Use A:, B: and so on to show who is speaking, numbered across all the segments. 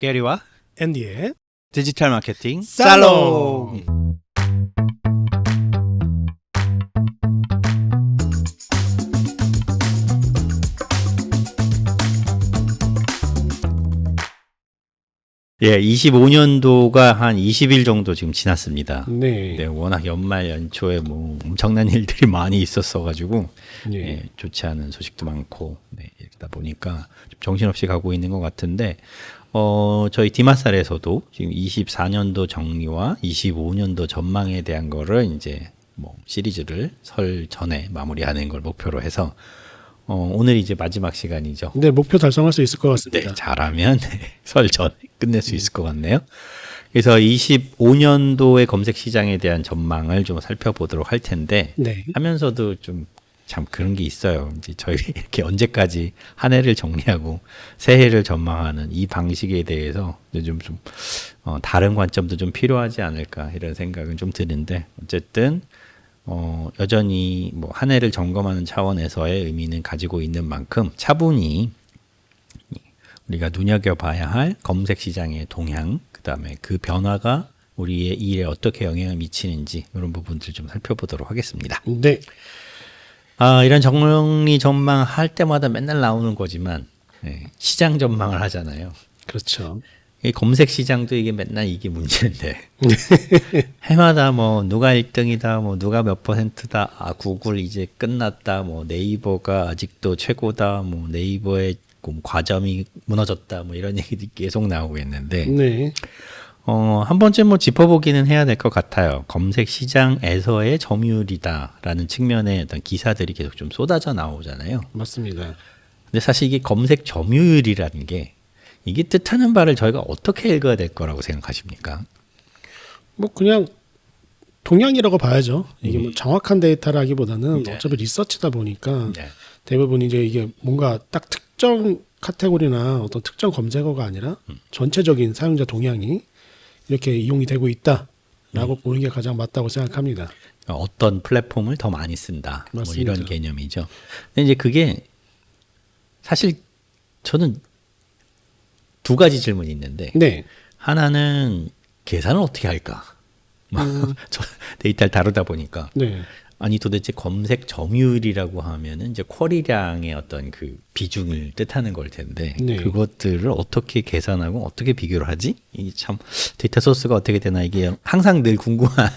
A: 게리와
B: 앤디의
A: 디지털 마케팅
B: 살롱.
A: 예, 25년도가 한 20일 정도 지금 지났습니다.
B: 네.
A: 네, 워낙 연말 연초에 뭐 엄청난 일들이 많이 있었어가지고
B: 네.
A: 예, 좋지 않은 소식도 많고 네, 이러다 보니까 좀 정신없이 가고 있는 것 같은데 저희 디마살에서도 지금 24년도 정리와 25년도 전망에 대한 거를 이제 뭐 시리즈를 설 전에 마무리하는 걸 목표로 해서 오늘 이제 마지막 시간이죠.
B: 네, 목표 달성할 수 있을 것 같습니다.
A: 네, 잘하면 설 전에 끝낼 수 있을 것 같네요. 그래서 25년도의 검색 시장에 대한 전망을 좀 살펴보도록 할 텐데
B: 네.
A: 하면서도 좀 참 그런 게 있어요. 이제 저희 이렇게 언제까지 한 해를 정리하고 새해를 전망하는 이 방식에 대해서 좀 다른 관점도 좀 필요하지 않을까 이런 생각은 좀 드는데 어쨌든 여전히 뭐 한 해를 점검하는 차원에서의 의미는 가지고 있는 만큼 차분히 우리가 눈여겨봐야 할 검색 시장의 동향, 그다음에 그 변화가 우리의 일에 어떻게 영향을 미치는지 이런 부분들 좀 살펴보도록 하겠습니다.
B: 네.
A: 이런 정리 전망할 때마다 맨날 나오는 거지만 시장 전망을 하잖아요.
B: 그렇죠.
A: 이 검색 시장도 이게 맨날 이게 문제인데 해마다 뭐 누가 1등이다 뭐 누가 몇 %다 구글 이제 끝났다 뭐 네이버가 아직도 최고다 뭐 네이버의 과점이 무너졌다 뭐 이런 얘기들이 계속 나오고 있는데
B: 네.
A: 한 번쯤 뭐 짚어보기는 해야 될 것 같아요. 검색 시장에서의 점유율이다라는 측면의 어떤 기사들이 계속 좀 쏟아져 나오잖아요.
B: 맞습니다.
A: 근데 사실 이게 검색 점유율이라는 게 이게 뜻하는 바를 저희가 어떻게 읽어야 될 거라고 생각하십니까?
B: 뭐 그냥 동향이라고 봐야죠. 이게 뭐 정확한 데이터라기보다는
A: 네.
B: 어차피 리서치다 보니까
A: 네.
B: 대부분 이제 이게 뭔가 딱 특정 카테고리나 어떤 특정 검색어가 아니라 전체적인 사용자 동향이 이렇게 이용이 되고 있다라고 보는 게 가장 맞다고 생각합니다.
A: 어떤 플랫폼을 더 많이 쓴다. 뭐
B: 맞습니다.
A: 이런 개념이죠. 근데 이제 그게 사실 저는 두 가지 질문이 있는데
B: 네.
A: 하나는 계산을 어떻게 할까? 저 데이터를 다루다 보니까
B: 네.
A: 아니 도대체 검색 점유율이라고 하면은 이제 쿼리량의 어떤 그 비중을 뜻하는 걸 텐데
B: 네.
A: 그것들을 어떻게 계산하고 어떻게 비교를 하지? 이게 참 데이터 소스가 어떻게 되나 이게 항상 늘 궁금한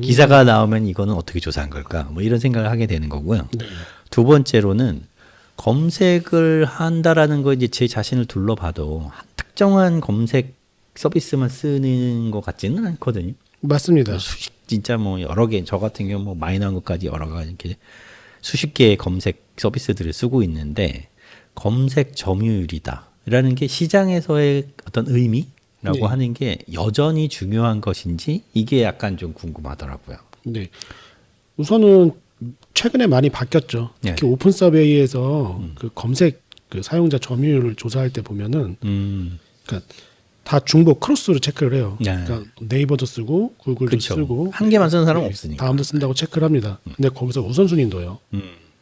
A: 기사가 나오면 이거는 어떻게 조사한 걸까? 뭐 이런 생각을 하게 되는 거고요.
B: 네.
A: 두 번째로는 검색을 한다라는 거 이제 제 자신을 둘러봐도 한 특정한 검색 서비스만 쓰는 것 같지는 않거든요.
B: 맞습니다.
A: 진짜 뭐 여러 개, 저 같은 경우 뭐 마이너한 것까지 여러 가지 이렇게 수십 개의 검색 서비스들을 쓰고 있는데 검색 점유율이다라는 게 시장에서의 어떤 의미라고
B: 네.
A: 하는 게 여전히 중요한 것인지 이게 약간 좀 궁금하더라고요.
B: 네. 우선은 최근에 많이 바뀌었죠. 특히 오픈 서베이에서 그 검색 그 사용자 점유율을 조사할 때 보면은 그러니까 다 중복 크로스로 체크를 해요.
A: 네.
B: 그러니까 네이버도 쓰고 구글도
A: 그쵸.
B: 쓰고
A: 한 개만 쓰는 사람은 없으니까.
B: 다음도 쓴다고 체크를 합니다. 근데 거기서 우선순위도요.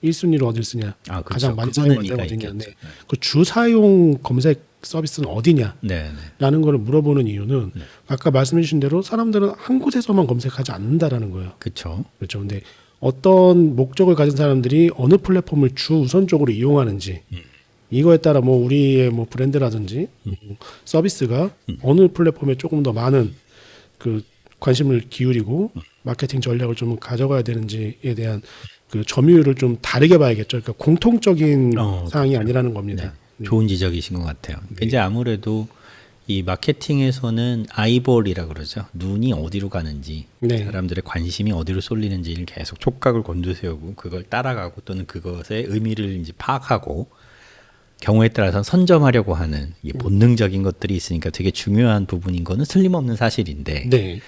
B: 1순위로 어딜 쓰냐?
A: 그렇죠.
B: 가장 많이
A: 그거는
B: 사용할 때가
A: 의미가
B: 어디냐?
A: 있겠죠.
B: 네. 그 주사용 검색 서비스는 어디냐?
A: 네, 네.
B: 라는 거를 물어보는 이유는 아까 말씀해 주신 대로 사람들은 한 곳에서만 검색하지 않는다라는 거예요.
A: 그렇죠.
B: 그렇죠. 근데 어떤 목적을 가진 사람들이 어느 플랫폼을 주 우선적으로 이용하는지 이거에 따라 뭐 우리의 뭐 브랜드라든지 서비스가 어느 플랫폼에 조금 더 많은 그 관심을 기울이고 마케팅 전략을 좀 가져가야 되는지에 대한 그 점유율을 좀 다르게 봐야겠죠. 그러니까 공통적인 사항이 아니라는 겁니다. 네.
A: 좋은 지적이신 것 같아요. 이제 아무래도 이 마케팅에서는 아이볼이라 그러죠. 눈이 어디로 가는지,
B: 네.
A: 사람들의 관심이 어디로 쏠리는지를 계속 촉각을 곤두세우고 그걸 따라가고 또는 그것의 의미를 이제 파악하고 경우에 따라서 선점하려고 하는 이게 본능적인 것들이 있으니까 되게 중요한 부분인 거는 틀림없는 사실인데
B: 네.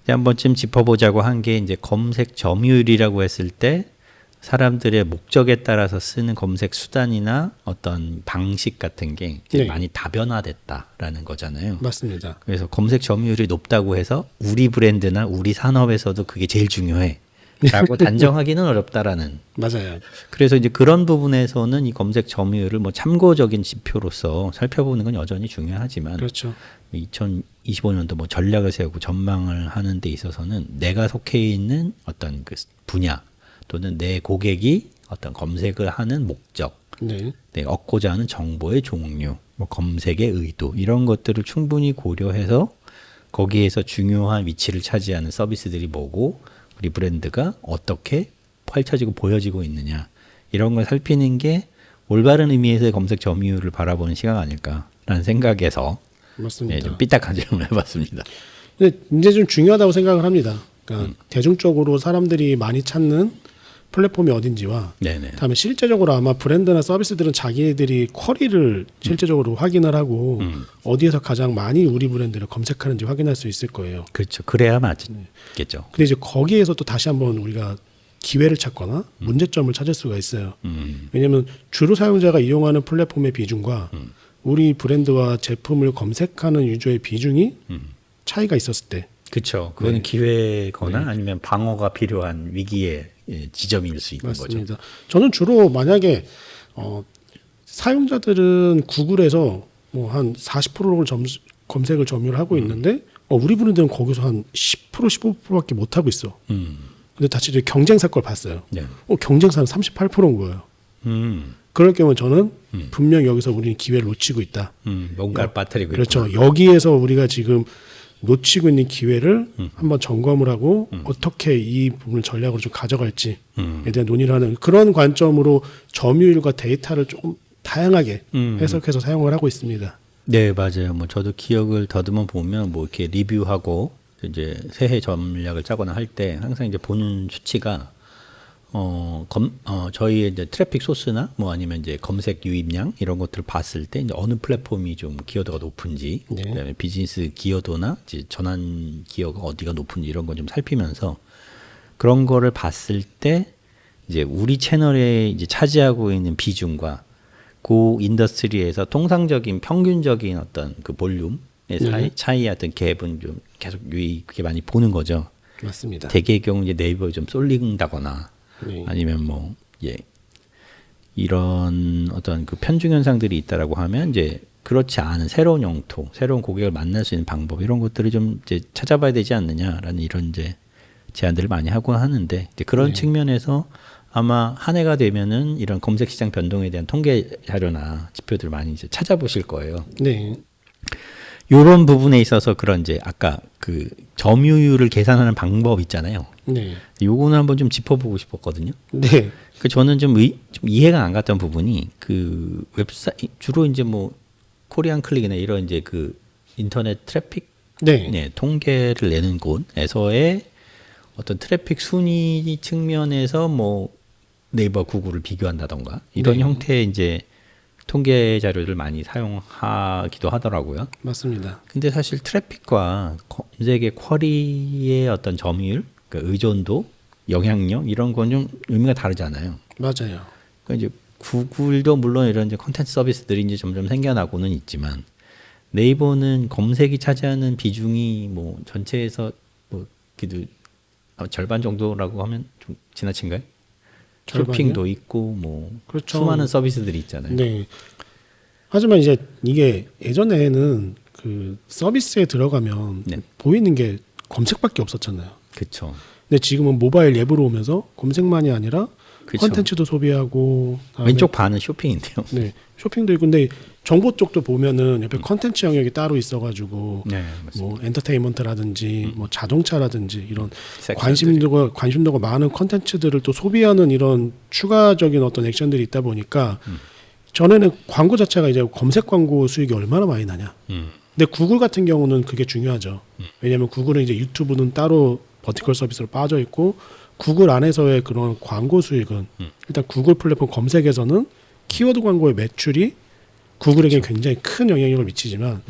A: 이제 한 번쯤 짚어보자고 한 게 이제 검색 점유율이라고 했을 때 사람들의 목적에 따라서 쓰는 검색 수단이나 어떤 방식 같은 게 이제
B: 네.
A: 많이 다변화됐다라는 거잖아요.
B: 맞습니다.
A: 그래서 검색 점유율이 높다고 해서 우리 브랜드나 우리 산업에서도 그게 제일 중요해 라고 단정하기는 어렵다라는.
B: 맞아요.
A: 그래서 이제 그런 부분에서는 이 검색 점유율을 뭐 참고적인 지표로서 살펴보는 건 여전히 중요하지만
B: 그렇죠.
A: 2025년도 뭐 전략을 세우고 전망을 하는 데 있어서는 내가 속해 있는 어떤 그 분야 또는 내 고객이 어떤 검색을 하는 목적,
B: 네.
A: 내가 얻고자 하는 정보의 종류, 뭐 검색의 의도 이런 것들을 충분히 고려해서 거기에서 중요한 위치를 차지하는 서비스들이 뭐고 우리 브랜드가 어떻게 펼쳐지고 보여지고 있느냐 이런 걸 살피는 게 올바른 의미에서의 검색 점유율을 바라보는 시각 아닐까라는 생각에서
B: 맞습니다.
A: 좀 삐딱한 질문을 해봤습니다.
B: 근데 이제 좀 중요하다고 생각을 합니다. 그러니까 대중적으로 사람들이 많이 찾는 플랫폼이 어딘지와
A: 네네.
B: 다음에 실제적으로 아마 브랜드나 서비스들은 자기들이 쿼리를 실제적으로 확인을 하고 어디에서 가장 많이 우리 브랜드를 검색하는지 확인할 수 있을 거예요.
A: 그렇죠. 그래야 맞겠죠.
B: 근데 이제 거기에서 또 다시 한번 우리가 기회를 찾거나 문제점을 찾을 수가 있어요. 왜냐하면 주로 사용자가 이용하는 플랫폼의 비중과 우리 브랜드와 제품을 검색하는 유저의 비중이 차이가 있었을 때
A: 그렇죠. 그거는 기회거나 아니면 방어가 필요한 위기의 지점일 수 있는 거죠.
B: 맞습니다. 저는 주로 만약에 사용자들은 구글에서 뭐 한 40%를 검색을 점유를 하고 있는데 우리 브랜드는 거기서 한 10% 15%밖에 못 하고 있어. 근데 다시 이제 경쟁사 걸 봤어요.
A: 네.
B: 경쟁사는 38%인 거예요. 그럴 경우 저는 분명 여기서 우리는 기회를 놓치고 있다.
A: 뭔가를 빠뜨리고
B: 그렇죠.
A: 있구나.
B: 여기에서 우리가 지금 놓치고 있는 기회를 한번 점검을 하고 어떻게 이 부분을 전략으로 좀 가져갈지에 대한 논의를 하는 그런 관점으로 점유율과 데이터를 조금 다양하게 해석해서 사용을 하고 있습니다.
A: 네, 맞아요. 뭐 저도 기억을 더듬어 보면 뭐 이렇게 리뷰하고 이제 새해 전략을 짜거나 할 때 항상 이제 보는 수치가 저희의 이제 트래픽 소스나 뭐 아니면 이제 검색 유입량 이런 것들을 봤을 때 이제 어느 플랫폼이 좀 기여도가 높은지,
B: 네.
A: 그다음에 비즈니스 기여도나 이제 전환 기여가 어디가 높은지 이런 거 좀 살피면서 그런 거를 봤을 때 이제 우리 채널에 이제 차지하고 있는 비중과 그 인더스트리에서 통상적인 평균적인 어떤 그 볼륨의 차이 어떤 갭은 좀 계속 그게 많이 보는 거죠.
B: 맞습니다.
A: 대개의 경우 이제 네이버에 좀 쏠린다거나
B: 네.
A: 아니면 뭐 이런 어떤 그 편중 현상들이 있다라고 하면 이제 그렇지 않은 새로운 영토, 새로운 고객을 만날 수 있는 방법 이런 것들을 좀 이제 찾아봐야 되지 않느냐라는 이런 이제 제안들을 많이 하고 하는데 이제 그런 측면에서 아마 한 해가 되면은 이런 검색 시장 변동에 대한 통계 자료나 지표들을 많이 이제 찾아보실 거예요.
B: 네.
A: 이런 부분에 있어서 그런 이제 아까 그 점유율을 계산하는 방법 있잖아요.
B: 네.
A: 요거는 한번 좀 짚어보고 싶었거든요.
B: 네.
A: 그 저는 좀 이해가 안 갔던 부분이 그 웹사이트 주로 이제 뭐 코리안 클릭이나 이런 이제 그 인터넷 트래픽
B: 네.
A: 통계를 내는 곳에서의 어떤 트래픽 순위 측면에서 뭐 네이버, 구글을 비교한다던가 이런 형태의 이제 통계 자료를 많이 사용하기도 하더라고요.
B: 맞습니다.
A: 근데 사실 트래픽과 검색의 쿼리의 어떤 점유율, 그러니까 의존도, 영향력 이런 건 좀 의미가 다르잖아요.
B: 맞아요.
A: 그러니까 이제 구글도 물론 이런 이제 콘텐츠 서비스들이 이제 점점 생겨나고는 있지만 네이버는 검색이 차지하는 비중이 뭐 전체에서 뭐 그래도 절반 정도라고 하면 좀 지나친가요?
B: 절반이요?
A: 쇼핑도 있고 뭐
B: 그렇죠.
A: 수많은 서비스들이 있잖아요.
B: 네. 하지만 이제 이게 예전에는 그 서비스에 들어가면
A: 네.
B: 보이는 게 검색밖에 없었잖아요.
A: 그렇죠.
B: 근데 지금은 모바일 앱으로 오면서 검색만이 아니라
A: 그쵸.
B: 콘텐츠도 소비하고
A: 왼쪽 반은 쇼핑인데요.
B: 네, 쇼핑도 있고 근데 정보 쪽도 보면은 옆에 콘텐츠 영역이 따로 있어가지고
A: 네, 맞습니다.
B: 뭐 엔터테인먼트라든지 뭐 자동차라든지 이런
A: 섹션들이.
B: 관심도가 많은 콘텐츠들을 또 소비하는 이런 추가적인 어떤 액션들이 있다 보니까 전에는 광고 자체가 이제 검색 광고 수익이 얼마나 많이 나냐. 근데 구글 같은 경우는 그게 중요하죠. 왜냐하면 구글은 이제 유튜브는 따로 버티컬 서비스로 빠져 있고 구글 안에서의 그런 광고 수익은 일단 구글 플랫폼 검색에서는 키워드 광고의 매출이 구글에게 굉장히 큰 영향력을 미치지만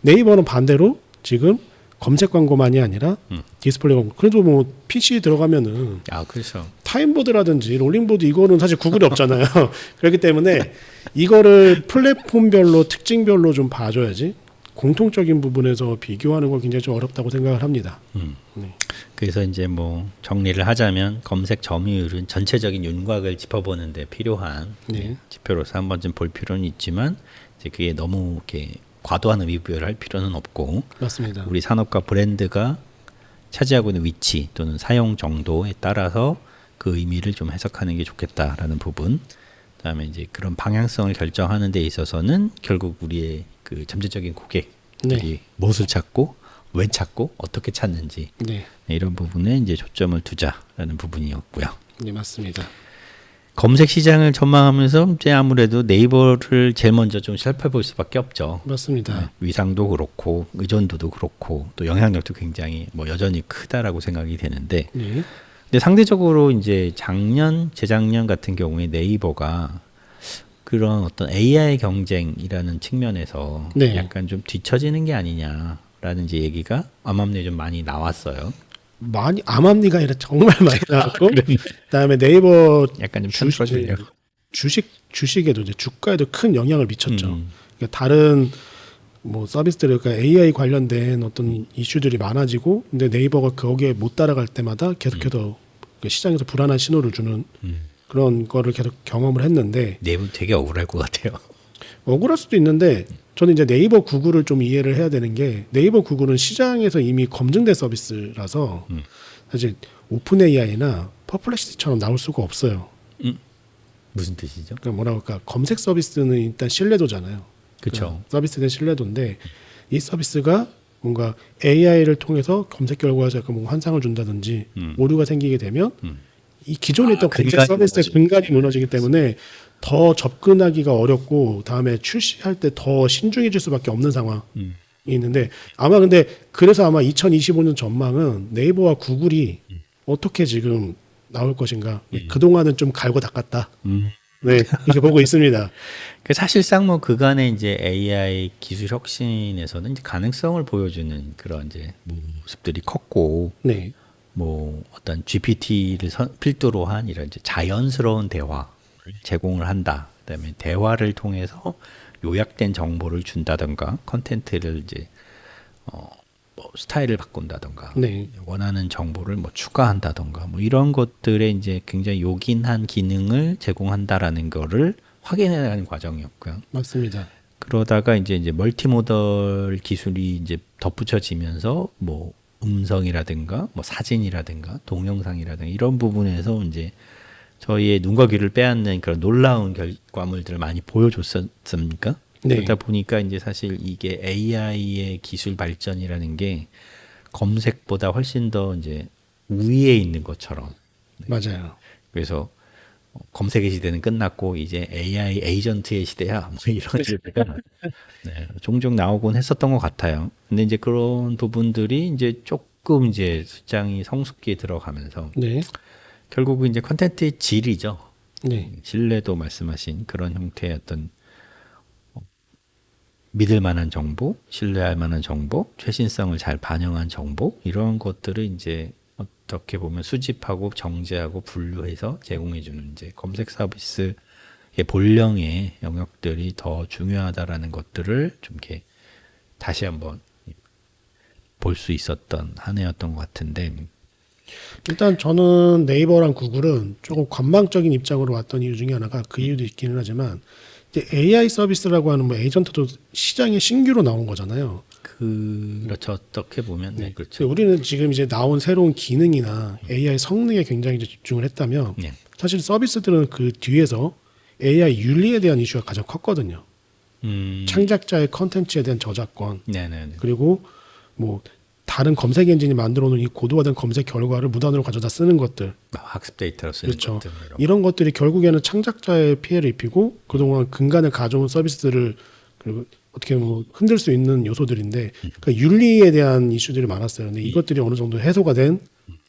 B: 네이버는 반대로 지금 검색 광고만이 아니라 디스플레이 광고. 그래도 뭐 PC 들어가면은
A: 그렇죠.
B: 타임보드라든지 롤링보드 이거는 사실 구글이 없잖아요. 그렇기 때문에 이거를 플랫폼별로 특징별로 좀 봐줘야지 공통적인 부분에서 비교하는 건 굉장히 좀 어렵다고 생각을 합니다. 네.
A: 그래서 이제 뭐 정리를 하자면 검색 점유율은 전체적인 윤곽을 짚어보는데 필요한
B: 네.
A: 지표로서 한 번쯤 볼 필요는 있지만 이제 그게 너무 이렇게 과도한 의미부여를 할 필요는 없고
B: 맞습니다.
A: 우리 산업과 브랜드가 차지하고 있는 위치 또는 사용 정도에 따라서 그 의미를 좀 해석하는 게 좋겠다라는 부분. 그다음에 이제 그런 방향성을 결정하는 데 있어서는 결국 우리의 그 잠재적인 고객들이 무엇을 찾고 왜 찾고 어떻게 찾는지
B: 네.
A: 이런 부분에 이제 초점을 두자라는 부분이었고요.
B: 네, 맞습니다.
A: 검색 시장을 전망하면서 이제 아무래도 네이버를 제일 먼저 좀 살펴볼 수밖에 없죠.
B: 맞습니다.
A: 네, 위상도 그렇고 의존도도 그렇고 또 영향력도 굉장히 뭐 여전히 크다라고 생각이 되는데,
B: 네.
A: 근데 상대적으로 이제 작년, 재작년 같은 경우에 네이버가 그런 어떤 AI 경쟁이라는 측면에서
B: 네.
A: 약간 좀 뒤처지는 게 아니냐라는 이제 얘기가 암암리에 좀 많이 나왔어요.
B: 많이 암암리가 아니라 정말 많이 나왔고 그다음에 네이버
A: 약간 좀 편들어주려고.
B: 주식에도 이제 주가에도 큰 영향을 미쳤죠.
A: 음.
B: 그러니까 다른 뭐 서비스들 그러니까 AI 관련된 어떤 이슈들이 많아지고 근데 네이버가 거기에 못 따라갈 때마다 계속해서 그 시장에서 불안한 신호를 주는 그런 거를 계속 경험을 했는데
A: 네이버 되게 억울할 것 같아요.
B: 억울할 수도 있는데 저는 이제 네이버 구글을 좀 이해를 해야 되는 게 네이버 구글은 시장에서 이미 검증된 서비스라서 사실 오픈 AI나 퍼플렉시티처럼 나올 수가 없어요.
A: 무슨 뜻이죠?
B: 그러니까 뭐라 그럴까 검색 서비스는 일단 신뢰도잖아요.
A: 그렇죠.
B: 그러니까 서비스에 대한 신뢰도인데 이 서비스가 뭔가 AI를 통해서 검색 결과에서 약간 뭔가 환상을 준다든지 오류가 생기게 되면 이 기존에 있던 검색
A: 근간이
B: 서비스의 근간이 무너지기 때문에 더 접근하기가 어렵고 다음에 출시할 때 더 신중해질 수밖에 없는 상황이 있는데 아마 근데 그래서 아마 2025년 전망은 네이버와 구글이 어떻게 지금 나올 것인가 그동안은 좀 갈고 닦았다. 네 이렇게 보고 있습니다.
A: 그 사실상 뭐 그간의 이제 AI 기술 혁신에서는 이제 가능성을 보여주는 그런 이제 모습들이 컸고,
B: 네
A: 뭐 어떤 GPT를 필두로 한 이런 이제 자연스러운 대화를 제공을 한다. 그다음에 대화를 통해서 요약된 정보를 준다던가 컨텐츠를 이제 뭐 스타일을 바꾼다던가
B: 네.
A: 원하는 정보를 뭐 추가한다던가 뭐 이런 것들에 이제 굉장히 요긴한 기능을 제공한다라는 거를 확인해 나가는 과정이었고요.
B: 맞습니다.
A: 그러다가 이제 멀티모덜 기술이 이제 덧붙여지면서 뭐 음성이라든가 뭐 사진이라든가 동영상이라든가 이런 부분에서 이제 저희의 눈과 귀를 빼앗는 그런 놀라운 결과물들을 많이 보여줬었습니까?
B: 네.
A: 그러다 보니까 이제 사실 이게 AI의 기술 발전이라는 게 검색보다 훨씬 더 이제 우위에 있는 것처럼.
B: 맞아요.
A: 그래서 검색의 시대는 끝났고 이제 AI 에이전트의 시대야. 뭐 이런 얘기가 네, 종종 나오곤 했었던 것 같아요. 근데 이제 그런 부분들이 이제 조금 이제 시장이 성숙기에 들어가면서
B: 네.
A: 결국은 이제 컨텐츠의 질이죠.
B: 네.
A: 신뢰도 말씀하신 그런 형태의 어떤 믿을 만한 정보, 신뢰할 만한 정보, 최신성을 잘 반영한 정보 이런 것들을 이제 어떻게 보면 수집하고 정제하고 분류해서 제공해주는 이제 검색 서비스의 본령의 영역들이 더 중요하다라는 것들을 좀 이렇게 다시 한번 볼 수 있었던 한 해였던 것 같은데.
B: 일단 저는 네이버랑 구글은 조금 관망적인 입장으로 왔던 이유 중에 하나가 그 이유도 있기는 하지만 이제 AI 서비스라고 하는 뭐 에이전트도 시장에 신규로 나온 거잖아요.
A: 그렇죠. 어떻게 보면 네, 그렇죠.
B: 우리는 지금 이제 나온 새로운 기능이나 AI 성능에 굉장히 이제 집중을 했다면
A: 네.
B: 사실 서비스들은 그 뒤에서 AI 윤리에 대한 이슈가 가장 컸거든요. 창작자의 컨텐츠에 대한 저작권
A: 네네네.
B: 그리고 뭐 다른 검색 엔진이 만들어 놓은 이 고도화된 검색 결과를 무단으로 가져다 쓰는 것들
A: 학습 데이터로 쓰는
B: 그렇죠.
A: 것들 이런 거.
B: 이런 것들이 결국에는 창작자의 피해를 입히고 그동안 근간을 가져온 서비스들을 그리고 어떻게 뭐 흔들 수 있는 요소들인데 그러니까 윤리에 대한 이슈들이 많았어요. 근데 이것들이 어느 정도 해소가 된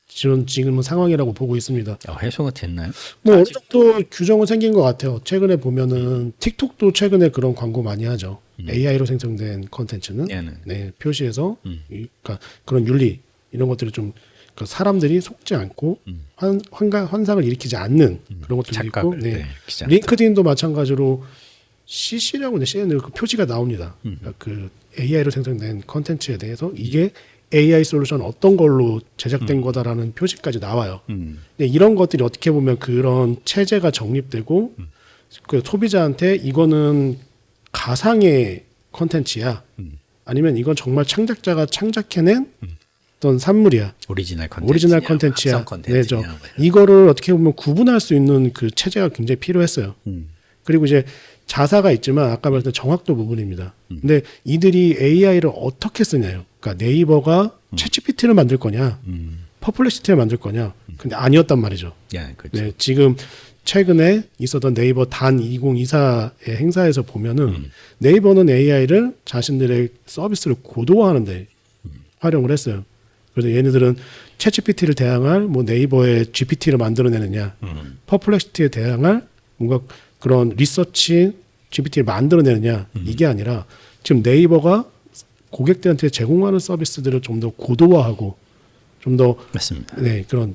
B: 지금은 상황이라고 보고 있습니다.
A: 해소가 됐나요?
B: 뭐 어느 정도 규정은 생긴 것 같아요. 최근에 보면은 틱톡도 최근에 그런 광고 많이 하죠. AI로 생성된 컨텐츠는
A: 네네.
B: 네, 표시해서 그러니까 그런 윤리 이런 것들을 좀 그러니까 사람들이 속지 않고 환상을 일으키지 않는 그런 것들도 있고
A: 착각을
B: 네.
A: 일으키지 않는.
B: 링크드인도 마찬가지로 CC라고 CN을 그 표시가 나옵니다. 그러니까 그 AI로 생성된 컨텐츠에 대해서 이게 AI 솔루션 어떤 걸로 제작된 거다라는 표시까지 나와요. 근데 이런 것들이 어떻게 보면 그런 체제가 정립되고 그 소비자한테 이거는 가상의 컨텐츠야. 아니면 이건 정말 창작자가 창작해낸 어떤 산물이야.
A: 오리지널 컨텐츠.
B: 오리지널 컨텐츠야.
A: 합성 컨텐츠냐,
B: 네,
A: 뭐
B: 이거를 어떻게 보면 구분할 수 있는 그 체제가 굉장히 필요했어요. 그리고 이제 자사가 있지만 아까 말했던 정확도 부분입니다. 근데 이들이 AI를 어떻게 쓰냐요. 그러니까 네이버가 챗GPT를 만들 거냐, 퍼플렉시티를 만들 거냐. 근데 아니었단 말이죠.
A: 예, 그렇죠.
B: 네, 지금 최근에 있었던 네이버 단 2024의 행사에서 보면은 네이버는 AI를 자신들의 서비스를 고도화하는데 활용을 했어요. 그래서 얘네들은 챗GPT를 대항할 뭐 네이버의 GPT를 만들어내느냐, 퍼플렉시티에 대항할 뭔가 그런 리서치 GPT를 만들어내느냐 이게 아니라 지금 네이버가 고객들한테 제공하는 서비스들을 좀 더 고도화하고 좀 더
A: 맞습니다.
B: 네, 그런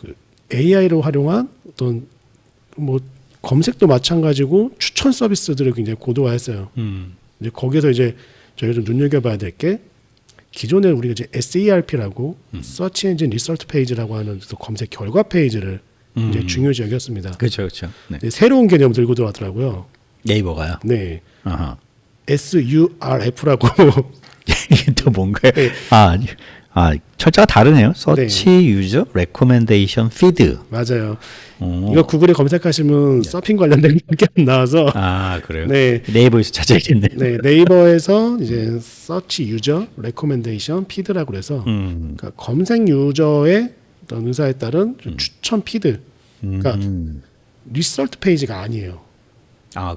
B: 그 AI로 활용한 어떤 뭐 검색도 마찬가지고 추천 서비스들을 굉장히 고도화했어요. 이제 거기서 이제 저희가 좀 눈여겨봐야 될 게 기존에 우리가 이제 SERP라고 Search Engine Result Page라고 하는 또 검색 결과 페이지를 이제 중요시 여겼습니다.
A: 그렇죠, 그렇죠. 네.
B: 네, 새로운 개념 들고 들어왔더라고요.
A: 네이버가요.
B: 네,
A: 아하.
B: SURF라고
A: 이게 또 뭔가요?
B: 네.
A: 철자가 다르네요. 서치 유저 레코멘데이션 피드.
B: 맞아요. 이거 구글에 검색하시면 서핑 관련된 게 안 나와서
A: 그래요?
B: 네.
A: 네이버에서 찾아야겠네요.
B: 네, 네이버에서 이제 서치 유저 레코멘데이션 피드라고 그래서 그러니까 검색 유저의 어떤 의사에 따른 좀 추천 피드. 그러니까 리서트 페이지가 아니에요.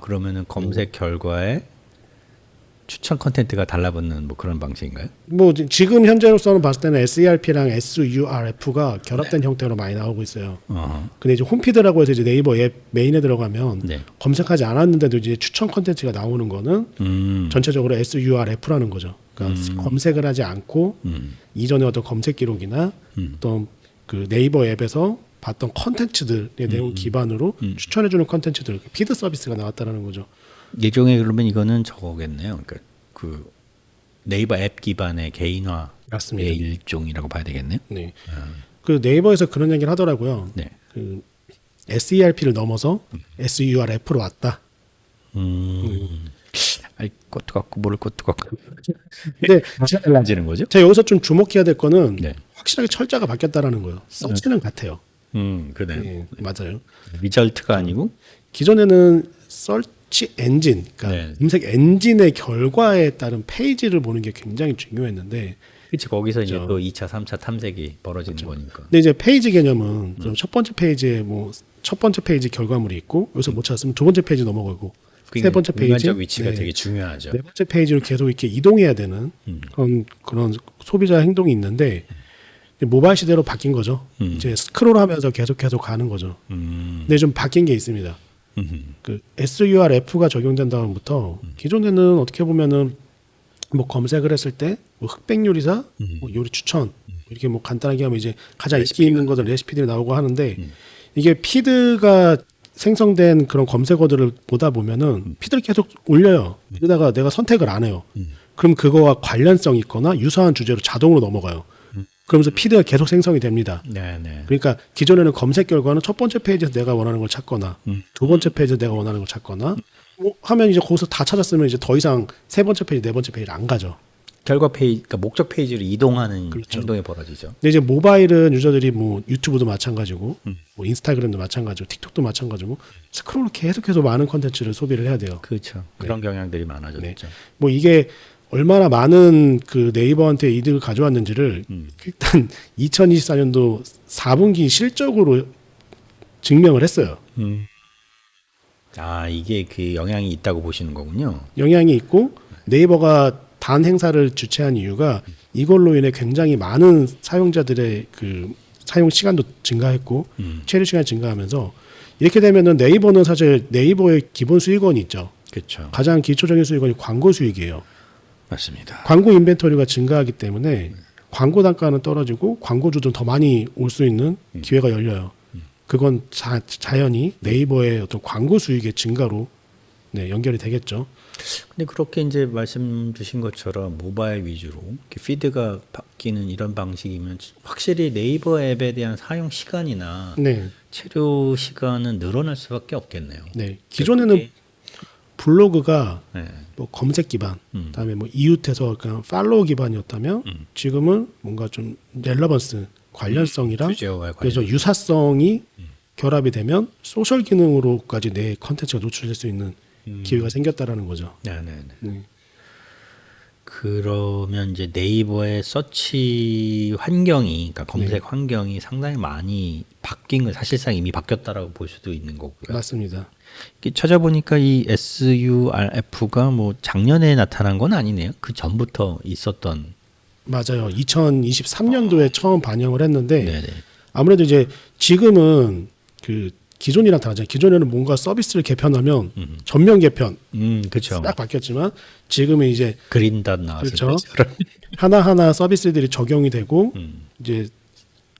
A: 그러면은 검색 결과에 추천 컨텐츠가 달라붙는 뭐 그런 방식인가요?
B: 뭐 지금 현재로서는 봤을 때는 SERP랑 SURF가 결합된 형태로 많이 나오고 있어요. 근데 이제 홈피드라고 해서 이제 네이버 앱 메인에 들어가면
A: 네.
B: 검색하지 않았는데도 이제 추천 컨텐츠가 나오는 거는 전체적으로 SURF라는 거죠. 그러니까 검색을 하지 않고 이전에 어떤 검색 기록이나 어떤 그 네이버 앱에서 봤던 컨텐츠들의 내용 기반으로 추천해주는 컨텐츠들 피드 서비스가 나왔다라는 거죠.
A: 일종의 그러면 이거는 저거겠네요. 그러니까 그 네이버 앱 기반의 개인화의
B: 맞습니다.
A: 일종이라고 봐야 되겠네요.
B: 네. 그 네이버에서 그런 얘기를 하더라고요.
A: 네.
B: 그 SERP를 넘어서 SURF로 왔다.
A: 알 것도 같고 모를 것도 같고.
B: 근데
A: 달라지는 거죠?
B: 제가 여기서 좀 주목해야 될 거는
A: 네.
B: 확실하게 철자가 바뀌었다라는 거예요. 서치는 같아요.
A: 그래요.
B: 네, 맞아요.
A: 리절트가 아니고
B: 기존에는 서치 엔진, 그러니까
A: 네.
B: 검색 엔진의 결과에 따른 페이지를 보는 게 굉장히 중요했는데,
A: 그렇지 거기서 이제
B: 그렇죠.
A: 또 2차, 3차 탐색이 벌어지는 거니까.
B: 근데 이제 페이지 개념은 좀 첫 번째 페이지에 뭐 첫 번째 페이지 결과물이 있고 여기서 못 찾았으면 두 번째 페이지 넘어가고 세 번째 페이지
A: 인간적 위치가
B: 네.
A: 되게 중요하죠.
B: 네 번째 페이지로 계속 이렇게 이동해야 되는 그런 소비자 행동이 있는데 모바일 시대로 바뀐 거죠. 이제 스크롤하면서 계속 가는 거죠. 근데 좀 바뀐 게 있습니다. 그 SURF가 적용된 다음부터 기존에는 어떻게 보면은 뭐 검색을 했을 때 뭐 흑백 요리사, 뭐 요리 추천 이렇게 뭐 간단하게 하면 이제 가장 인기 있는 것들 레시피들이 나오고 하는데 이게 피드가 생성된 그런 검색어들을 보다 보면은 피드를 계속 올려요. 그러다가 내가 선택을 안 해요. 그럼 그거와 관련성 있거나 유사한 주제로 자동으로 넘어가요. 그러면서 피드가 계속 생성이 됩니다.
A: 네.
B: 그러니까 기존에는 검색 결과는 첫 번째 페이지에서 내가 원하는 걸 찾거나 두 번째 페이지에서 내가 원하는 걸 찾거나 뭐 하면 이제 거기서 다 찾았으면 이제 더 이상 세 번째 페이지, 네 번째 페이지를 안 가죠.
A: 결과 페이지, 그러니까 목적 페이지로 이동하는
B: 그렇죠.
A: 행동이 벌어지죠.
B: 근데 이제 모바일은 유저들이 뭐 유튜브도 마찬가지고 뭐 인스타그램도 마찬가지고 틱톡도 마찬가지고 스크롤을 계속해서 많은 컨텐츠를 소비를 해야 돼요.
A: 그렇죠. 그런 경향들이 많아졌죠.
B: 뭐 이게 얼마나 많은 그 네이버한테 이득을 가져왔는지를 일단 2024년도 4분기 실적으로 증명을 했어요.
A: 이게 그 영향이 있다고 보시는 거군요.
B: 영향이 있고 네이버가 단 행사를 주최한 이유가 이걸로 인해 굉장히 많은 사용자들의 그 사용 시간도 증가했고 체류 시간이 증가하면서 이렇게 되면은 네이버는 사실 네이버의 기본 수익원이 있죠.
A: 그렇죠.
B: 가장 기초적인 수익원이 광고 수익이에요.
A: 맞습니다.
B: 광고 인벤토리가 증가하기 때문에 광고 단가는 떨어지고 광고주도 더 많이 올 수 있는 기회가 열려요. 그건 자연히 네이버의 어떤 광고 수익의 증가로 연결이 되겠죠.
A: 근데 그렇게 이제 말씀 주신 것처럼 모바일 위주로 이렇게 피드가 바뀌는 이런 방식이면 확실히 네이버 앱에 대한 사용 시간이나
B: 네.
A: 체류 시간은 늘어날 수밖에 없겠네요.
B: 네. 기존에는 블로그가
A: 네.
B: 뭐 검색 기반, 그다음에 뭐 이웃해서 그냥 팔로우 기반이었다면 지금은 뭔가 좀 relevance 관련성이랑
A: 주제와
B: 그래서 유사성이 결합이 되면 소셜 기능으로까지 내 컨텐츠가 노출될 수 있는 기회가 생겼다라는 거죠.
A: 네네네.
B: 네.
A: 그러면 이제 네이버의 서치 환경이, 그러니까 검색
B: 네.
A: 환경이 상당히 많이 바뀐 건 사실상 이미 바뀌었다라고 볼 수도 있는 거고요.
B: 맞습니다.
A: 이렇게 찾아보니까 이 SURF가 뭐 작년에 나타난 건 아니네요. 그 전부터 있었던.
B: 맞아요. 2023년도에 처음 반영을 했는데
A: 네네.
B: 아무래도 이제 지금은 그 기존이랑 다르잖아요. 기존에는 뭔가 서비스를 개편하면 전면 개편
A: 그렇죠.
B: 딱 바뀌었지만 지금은 이제
A: 그린닷 나왔을
B: 그렇죠.
A: 때.
B: 하나하나 서비스들이 적용이 되고 이제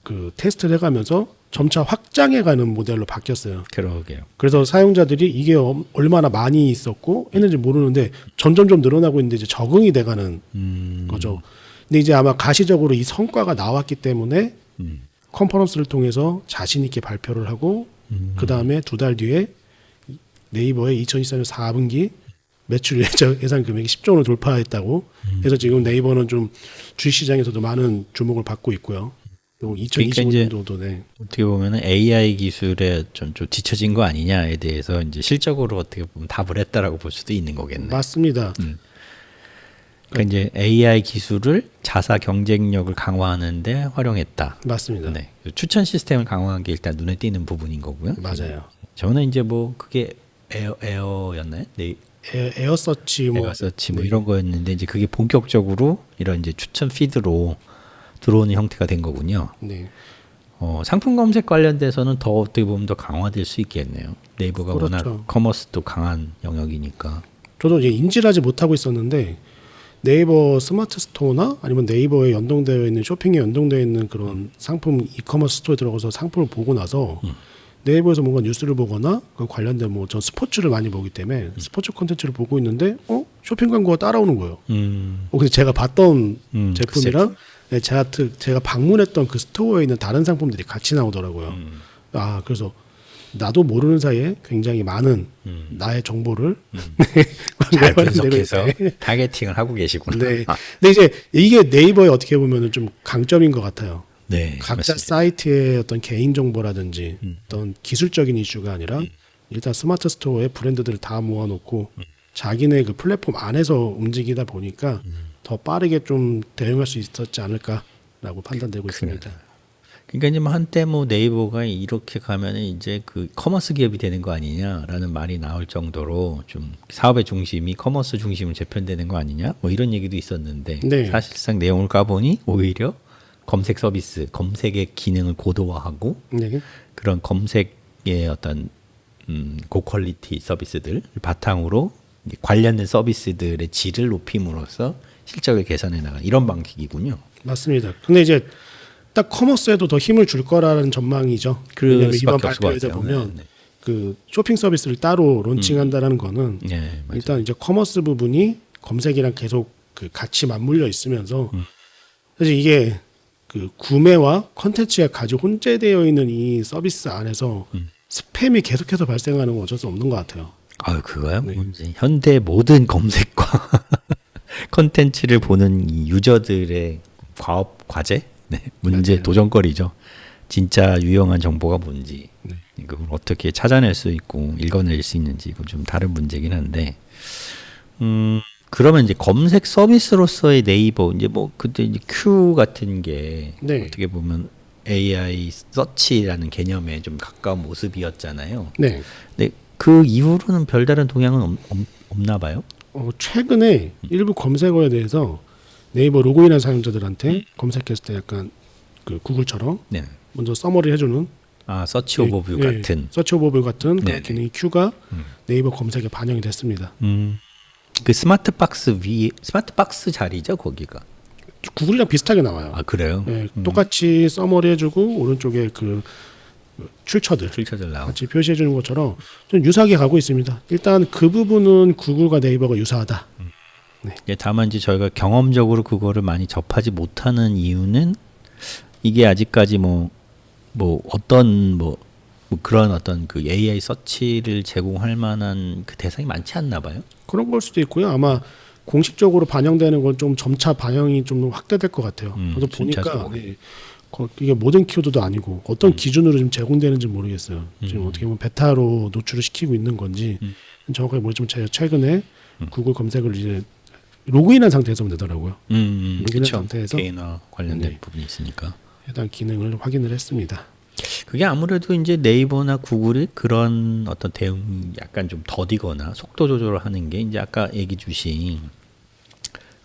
B: 그 테스트를 해가면서 점차 확장해가는 모델로 바뀌었어요.
A: 그러게요.
B: 그래서 사용자들이 이게 얼마나 많이 있었고 했는지 모르는데 점점점 늘어나고 있는데 이제 적응이 돼가는 거죠. 근데 이제 아마 가시적으로 이 성과가 나왔기 때문에 컨퍼런스를 통해서 자신 있게 발표를 하고 그 다음에 2달 뒤에 네이버의 2024년 4분기 매출 예상 금액이 10조 원을 돌파했다고 해서 지금 네이버는 좀 주식시장에서도 많은 주목을 받고 있고요. 2025년도도 네.
A: 어떻게 보면 AI 기술에 좀 뒤처진 거 아니냐에 대해서 이제 실적으로 어떻게 보면 답을 했다라고 볼 수도 있는 거겠네요.
B: 맞습니다.
A: 그러니까 이제 AI 기술을 자사 경쟁력을 강화하는데 활용했다.
B: 맞습니다.
A: 네. 추천 시스템을 강화한 게 일단 눈에 띄는 부분인 거고요.
B: 맞아요.
A: 저는 이제 뭐 그게 에어였나요? 네.
B: 에어서치 뭐
A: 에어서치 뭐 이런 거였는데 이제 그게 본격적으로 이런 이제 추천 피드로 들어오는 형태가 된 거군요.
B: 네.
A: 상품 검색 관련돼서는 더 어떻게 보면 더 강화될 수 있겠네요. 네이버가
B: 그렇죠.
A: 워낙 커머스도 강한 영역이니까.
B: 저도 이제 인지를 하지 못하고 있었는데 네이버 스마트 스토어나 아니면 네이버에 연동되어 있는 쇼핑에 연동되어 있는 그런 상품 이커머스 스토어에 들어가서 상품을 보고 나서 네이버에서 뭔가 뉴스를 보거나 그 관련된 뭐 전 스포츠를 많이 보기 때문에 스포츠 콘텐츠를 보고 있는데 쇼핑 광고가 따라오는 거예요. 근데 제가 봤던 제품이랑 네, 제가 방문했던 그 스토어에 있는 다른 상품들이 같이 나오더라고요. 아 그래서 나도 모르는 사이에 굉장히 많은 나의 정보를
A: 잘 분석해서 타겟팅을 하고 계시구나.
B: 네. 근데 이제 이게 네이버의 어떻게 보면은 좀 강점인 것 같아요.
A: 네,
B: 각자
A: 맞습니다.
B: 사이트의 어떤 개인 정보라든지 어떤 기술적인 이슈가 아니라 일단 스마트 스토어에 브랜드들을 다 모아놓고 자기네 그 플랫폼 안에서 움직이다 보니까 더 빠르게 좀 대응할 수 있었지 않을까라고 판단되고 있습니다.
A: 그러니까 이제 뭐 한때 뭐 네이버가 이렇게 가면은 이제 그 커머스 기업이 되는 거 아니냐라는 말이 나올 정도로 좀 사업의 중심이 커머스 중심으로 재편되는 거 아니냐 뭐 이런 얘기도 있었는데
B: 네.
A: 사실상 내용을 까보니 오히려 검색 서비스, 검색의 기능을 고도화하고
B: 네.
A: 그런 검색의 어떤 고퀄리티 서비스들 바탕으로 관련된 서비스들의 질을 높임으로써 실적을 개선해 나가는 이런 방식이군요.
B: 맞습니다. 근데 이제 딱 커머스에도 더 힘을 줄 거라는 전망이죠.
A: 그럴
B: 왜냐하면 이번
A: 수밖에 없을 것
B: 발표에서
A: 같아요.
B: 보면
A: 네, 네.
B: 그 쇼핑 서비스를 따로 론칭한다라는 거는
A: 네, 맞아요.
B: 일단 이제 커머스 부분이 검색이랑 계속 그 같이 맞물려 있으면서 사실 이게 그 구매와 컨텐츠가 가지고 혼재되어 있는 이 서비스 안에서 스팸이 계속해서 발생하는 건 어쩔 수 없는 것 같아요.
A: 아, 그거요? 이제 현대 모든 검색과 컨텐츠를 보는 이 유저들의 과제, 네, 문제,
B: 맞아요.
A: 도전거리죠. 진짜 유용한 정보가 뭔지, 그걸 어떻게 찾아낼 수 있고 읽어낼 수 있는지 이거 좀 다른 문제긴 한데, 그러면 이제 검색 서비스로서의 네이버 이제 뭐 그때 이제 큐 같은 게
B: 네.
A: 어떻게 보면 AI 서치라는 개념에 좀 가까운 모습이었잖아요.
B: 네.
A: 근데 그 이후로는 별다른 동향은 없나 봐요.
B: 최근에 일부 검색어에 대해서 네이버 로그인한 사용자들한테 검색했을 때 약간 그 구글처럼
A: 네.
B: 먼저 서머리 해주는
A: 서치 오버뷰 같은.
B: 서치 오버뷰 같은
A: 네네.
B: 그런 기능이 큐가 네이버 검색에 반영이 됐습니다.
A: 그 스마트박스 자리죠 거기가.
B: 구글이랑 비슷하게 나와요.
A: 아 그래요?
B: 네, 똑같이 서머리 해주고 오른쪽에 그 출처들
A: 나오고.
B: 같이 표시해 주는 것처럼 좀 유사하게 가고 있습니다. 일단 그 부분은 구글과 네이버가 유사하다.
A: 예, 다만 이제 저희가 경험적으로 그거를 많이 접하지 못하는 이유는 이게 아직까지 뭐 어떤 뭐 그런 어떤 그 AI 서치를 제공할 만한 그 대상이 많지 않나 봐요.
B: 그런 걸 수도 있고요. 아마 공식적으로 반영되는 건 좀 점차 반영이 좀 확대될 것 같아요. 저도 보니까
A: 순차적으로.
B: 이게 모든 키워드도 아니고 어떤 기준으로 지금 제공되는지 모르겠어요. 지금 어떻게 보면 베타로 노출을 시키고 있는 건지 정확하게 모르지만 제가 최근에 구글 검색을 이제 로그인한 상태에서 되더라고요. 로그인한
A: 그렇죠.
B: 상태에서
A: 개인화 관련된
B: 네.
A: 부분이 있으니까.
B: 해당 기능을 확인을 했습니다.
A: 그게 아무래도 이제 네이버나 구글이 그런 어떤 대응 약간 좀 더디거나 속도 조절을 하는 게 이제 아까 얘기 주신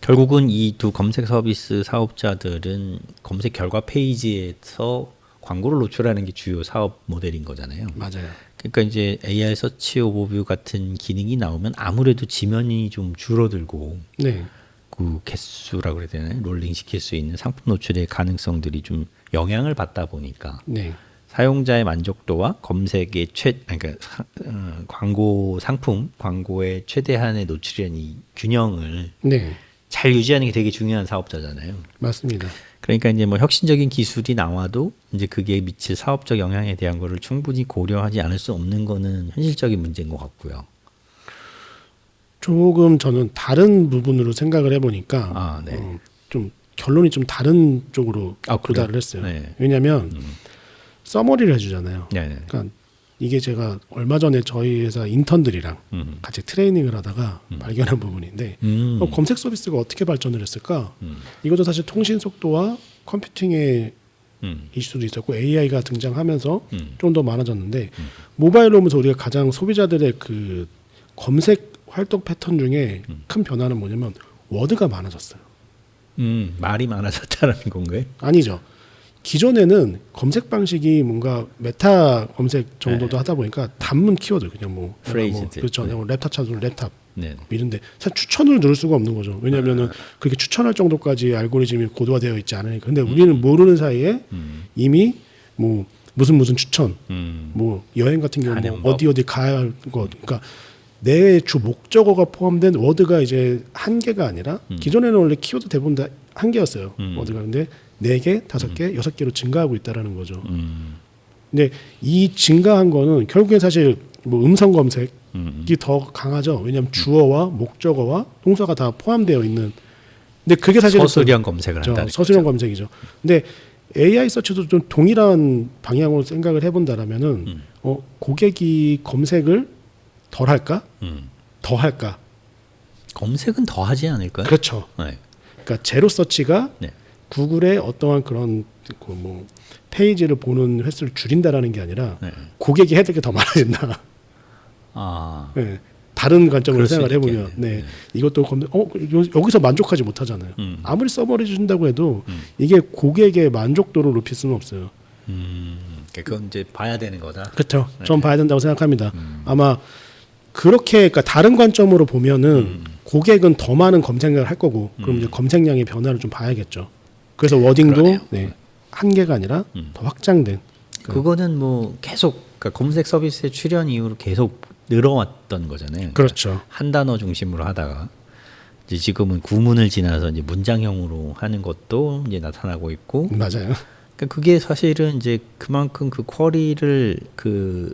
A: 결국은 이 두 검색 서비스 사업자들은 검색 결과 페이지에서 광고를 노출하는 게 주요 사업 모델인 거잖아요.
B: 맞아요.
A: 그러니까 이제 AI 서치 오버뷰 같은 기능이 나오면 아무래도 지면이 좀 줄어들고
B: 네.
A: 그 개수라고 그래야 되나요? 롤링 시킬 수 있는 상품 노출의 가능성들이 좀 영향을 받다 보니까
B: 네.
A: 사용자의 만족도와 검색의 광고 상품 광고의 최대한의 노출이라는 이 균형을
B: 네.
A: 잘 유지하는 게 되게 중요한 사업자잖아요.
B: 맞습니다.
A: 그러니까 이제 뭐 혁신적인 기술이 나와도 이제 그게 미칠 사업적 영향에 대한 거를 충분히 고려하지 않을 수 없는 거는 현실적인 문제인 것 같고요.
B: 조금 저는 다른 부분으로 생각을 해보니까
A: 아, 네.
B: 좀 결론이 좀 다른 쪽으로
A: 아,
B: 도달을
A: 그래요?
B: 했어요.
A: 네.
B: 왜냐하면 서머리를 해주잖아요.
A: 네, 네.
B: 그러니까 이게 제가 얼마 전에 저희 회사 인턴들이랑 같이 트레이닝을 하다가 발견한 부분인데 검색 서비스가 어떻게 발전을 했을까? 이것도 사실 통신 속도와 컴퓨팅의 이슈도 있었고 AI가 등장하면서 좀 더 많아졌는데 모바일로 오면서 우리가 가장 소비자들의 그 검색 활동 패턴 중에 큰 변화는 뭐냐면 워드가 많아졌어요.
A: 말이 많아졌다라는 건가요?
B: 아니죠. 기존에는 검색 방식이 뭔가 메타 검색 정도도 하다 보니까 단문 키워드 그냥 뭐
A: 프레이즈들.
B: 그렇죠.
A: 네.
B: 랩탑 찾으면 랩탑
A: 네.
B: 이런데 사실 추천을 누를 수가 없는 거죠. 왜냐하면은 그렇게 추천할 정도까지 알고리즘이 고도화되어 있지 않으니까. 근데 우리는 모르는 사이에 이미 뭐 무슨 추천, 뭐 여행 같은 경우
A: 가는
B: 뭐
A: 법.
B: 어디 가야 할 것, 그러니까 내 주 목적어가 포함된 워드가 이제 한 개가 아니라 기존에는 원래 키워드 대부분 다 한 개였어요. 워드가 근데 4개, 5개, 6개로 증가하고 있다라는 거죠. 근데 이 증가한 거는 결국엔 사실 뭐 음성 검색이 더 강하죠. 왜냐하면 주어와 목적어와 동사가 다 포함되어 있는. 근데 그게 사실
A: 서술형 검색을 한다는
B: 서술형
A: 거죠.
B: 검색이죠. 근데 AI 서치도 좀 동일한 방향으로 생각을 해본다라면은 고객이 검색을 덜 할까, 더 할까?
A: 검색은 더 하지 않을까요?
B: 그렇죠.
A: 네.
B: 그러니까 제로 서치가
A: 네.
B: 구글의 어떠한 그런 그 뭐 페이지를 보는 횟수를 줄인다라는 게 아니라
A: 네.
B: 고객이 해야 될 게 더 많아진다.
A: 아,
B: 네. 다른 관점으로
A: 그럴 수
B: 생각을 해보면,
A: 있겠네요.
B: 네. 이것도 여기서 만족하지 못하잖아요. 아무리 서버를 준다고 해도 이게 고객의 만족도를 높일 수는 없어요.
A: 그건 이제 봐야 되는 거다.
B: 그렇죠. 좀 봐야 된다고 생각합니다. 아마 그렇게 그러니까 다른 관점으로 보면은 고객은 더 많은 검색을 할 거고 그럼 이제 검색량의 변화를 좀 봐야겠죠. 그래서 워딩도
A: 그러네요.
B: 네, 한 개가 아니라 더 확장된.
A: 그거는 뭐 계속 그러니까 검색 서비스의 출현 이후로 계속 늘어왔던 거잖아요.
B: 그렇죠.
A: 한 단어 중심으로 하다가 이제 지금은 구문을 지나서 이제 문장형으로 하는 것도 이제 나타나고 있고.
B: 맞아요.
A: 그러니까 그게 사실은 이제 그만큼 그 쿼리를 그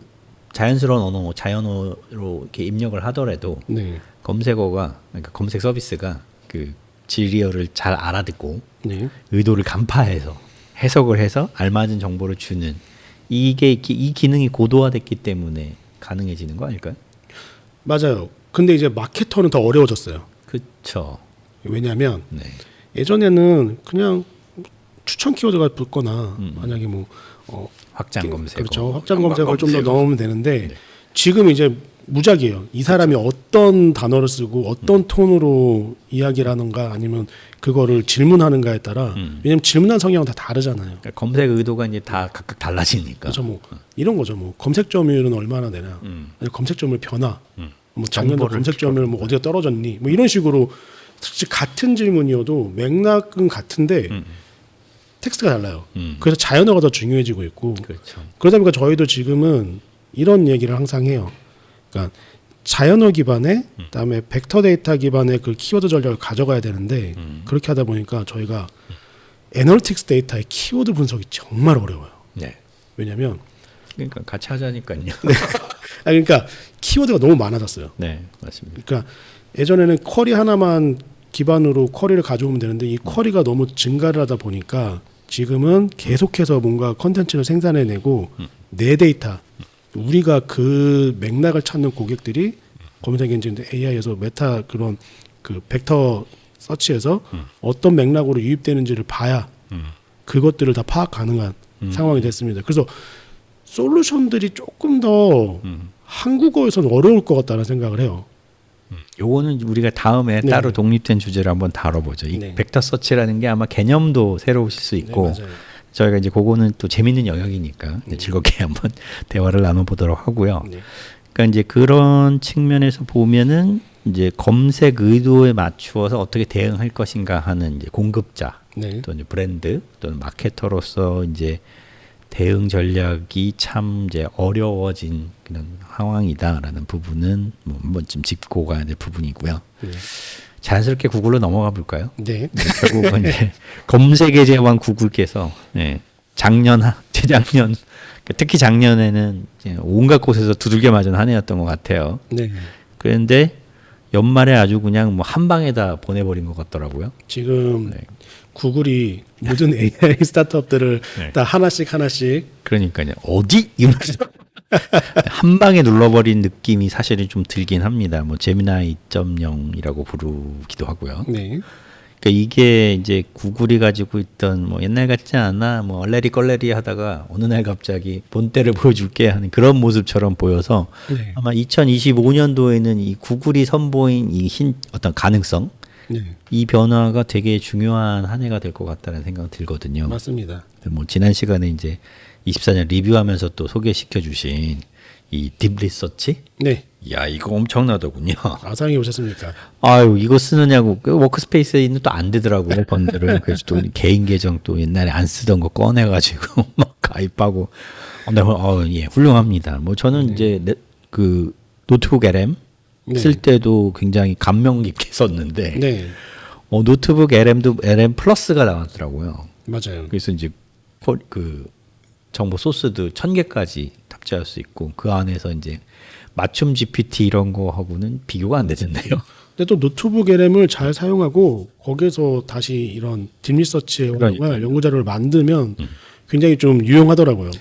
A: 자연스러운 언어, 자연어로 이렇게 입력을 하더라도
B: 네.
A: 검색어가 그러니까 검색 서비스가 그 질리어를 잘 알아듣고
B: 네.
A: 의도를 간파해서 해석을 해서 알맞은 정보를 주는 이 기능이 고도화됐기 때문에 가능해지는 거 아닐까요?
B: 맞아요. 근데 이제 마케터는 더 어려워졌어요.
A: 그렇죠.
B: 왜냐하면
A: 네.
B: 예전에는 그냥 추천 키워드가 붙거나 만약에 뭐
A: 확장 검색.
B: 그렇죠. 확장 검색을 좀 더 넣으면 되는데
A: 네.
B: 지금 이제 무작이에요. 이 사람이 어떤 단어를 쓰고 어떤 톤으로 이야기를 하는가 아니면 그거를 질문하는가에 따라 왜냐면 질문한 성향은 다 다르잖아요.
A: 그러니까 검색 의도가 이제 다 각각 달라지니까.
B: 그렇죠. 뭐 이런 거죠. 뭐 검색 점유율은 얼마나 되냐. 아니, 검색 점유율 변화. 뭐 작년도
A: 정보를
B: 검색 점유율 뭐 어디가 떨어졌니? 뭐 이런 식으로 사실 같은 질문이어도 맥락은 같은데 텍스트가 달라요. 그래서 자연어가 더 중요해지고 있고
A: 그렇죠.
B: 그러다 보니까 저희도 지금은 이런 얘기를 항상 해요. 그러니까 자연어 기반의 그다음에 벡터 데이터 기반의 그 키워드 전략을 가져가야 되는데 그렇게 하다 보니까 저희가 애널리틱스 데이터의 키워드 분석이 정말 어려워요.
A: 네.
B: 왜냐하면
A: 그러니까 같이 하자니까요.
B: 그러니까 키워드가 너무 많아졌어요.
A: 네, 맞습니다.
B: 그러니까 예전에는 쿼리 하나만 기반으로 쿼리를 가져오면 되는데 이 쿼리가 너무 증가를 하다 보니까 지금은 계속해서 뭔가 컨텐츠를 생산해내고 내 데이터 우리가 그 맥락을 찾는 고객들이 검색 엔진 AI에서 메타 그런 그 벡터 서치에서 어떤 맥락으로 유입되는지를 봐야 그것들을 다 파악 가능한 상황이 됐습니다. 그래서 솔루션들이 조금 더 한국어에서는 어려울 것 같다는 생각을 해요.
A: 요거는 우리가 다음에
B: 네.
A: 따로 독립된 주제를 한번 다뤄보죠. 이
B: 네.
A: 벡터 서치라는 게 아마 개념도 새로우실 수 있고
B: 네, 맞아요.
A: 저희가 이제 그거는 또 재밌는 영역이니까 즐겁게 한번 대화를 나눠보도록 하고요.
B: 네.
A: 그러니까 이제 그런 측면에서 보면은 이제 검색 의도에 맞추어서 어떻게 대응할 것인가 하는 이제 공급자
B: 네.
A: 또 이제 브랜드 또는 마케터로서 이제 대응 전략이 참 이제 어려워진 그런 상황이다라는 부분은 뭐 한 번쯤 짚고 가야 될 부분이고요.
B: 네.
A: 자연스럽게 구글로 넘어가 볼까요?
B: 네.
A: 결국은 이제 검색의 제왕 구글께서 작년, 재작년, 특히 작년에는 이제 온갖 곳에서 두들겨 맞은 한 해였던 것 같아요.
B: 네.
A: 그런데 연말에 아주 그냥 뭐 한 방에다 보내버린 것 같더라고요.
B: 지금
A: 네.
B: 구글이 모든 AI 스타트업들을
A: 네.
B: 다 하나씩
A: 그러니까요. 어디? 이러면서 한 방에 눌러버린 느낌이 사실은 좀 들긴 합니다. 뭐 제미나이 2.0이라고 부르기도 하고요.
B: 네.
A: 그러니까 이게 이제 구글이 가지고 있던 뭐 옛날 같지 않아 뭐 얼레리 껄레리 하다가 어느 날 갑자기 본때를 보여줄게 하는 그런 모습처럼 보여서
B: 네.
A: 아마 2025년도에는 이 구글이 선보인 이 어떤 가능성
B: 네.
A: 이 변화가 되게 중요한 한 해가 될 것 같다는 생각 들거든요.
B: 맞습니다.
A: 뭐 지난 시간에 이제 24년 리뷰하면서 또 소개시켜 주신 이 딥 리서치?
B: 네.
A: 야, 이거 엄청나더군요.
B: 아상이 오셨습니까?
A: 아유, 이거 쓰느냐고 그 워크스페이스에는 또 안 되더라고요, 번들을. 그래서 또 개인 계정 또 옛날에 안 쓰던 거 꺼내 가지고 막 가입하고. 예, 훌륭합니다. 뭐 저는 이제 그 노트북 LM
B: 네.
A: 쓸 때도 굉장히 감명 깊게 썼는데
B: 네.
A: 노트북 LM도 LM 플러스가 나왔더라고요.
B: 맞아요.
A: 그래서 이제 그 정보 소스도 1000개까지 탑재할 수 있고 그 안에서 이제 맞춤 GPT 이런 거 하고는 비교가 안 되잖아요.
B: 근데 또 노트북 LM을 잘 사용하고 거기에서 다시 이런 딥리서치에 연구 자료를 만들면 굉장히 좀 유용하더라고요.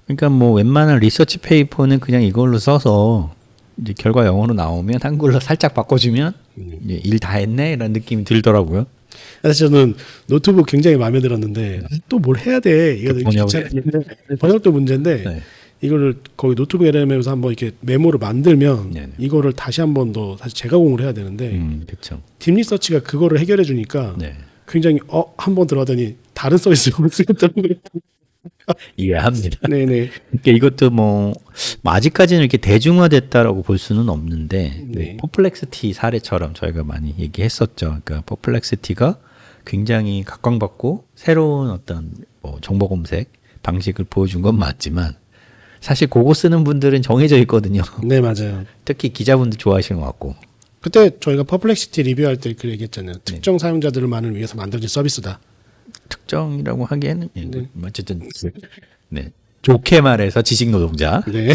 A: 그러니까 뭐 웬만한 리서치 페이퍼는 그냥 이걸로 써서 이제 결과 영어로 나오면 한글로 살짝 바꿔주면 이제 일 다 했네 이런 느낌이 들더라고요.
B: 사실 저는 노트북 굉장히 마음에 들었는데 또 뭘 해야 돼. 이거 번역도 문제인데
A: 네.
B: 이거를 거기 노트북 LM에서 한번 이렇게 메모를 만들면
A: 네네.
B: 이거를 다시 한번 더 다시 재가공을 해야 되는데
A: 그렇죠.
B: 딥리서치가 그거를 해결해 주니까
A: 네.
B: 굉장히 한번 들어가더니 다른 서비스를 쓰겠더라고요.
A: 이해합니다.
B: 네네.
A: 그러니까 이것도 뭐 아직까지는 이렇게 대중화됐다라고 볼 수는 없는데
B: 네.
A: 퍼플렉스티 사례처럼 저희가 많이 얘기했었죠. 그러니까 퍼플렉스티가 굉장히 각광받고 새로운 어떤 뭐 정보 검색 방식을 보여준 건 맞지만 사실 그거 쓰는 분들은 정해져 있거든요.
B: 네 맞아요.
A: 특히 기자분들 좋아하시는 것 같고.
B: 그때 저희가 퍼플렉시티 리뷰할 때 그 얘기했잖아요. 특정 사용자들만을 위해서 만들어진 서비스다.
A: 특정이라고 하기에는
B: 네.
A: 어쨌든 네. 좋게 말해서 지식 노동자.
B: 네.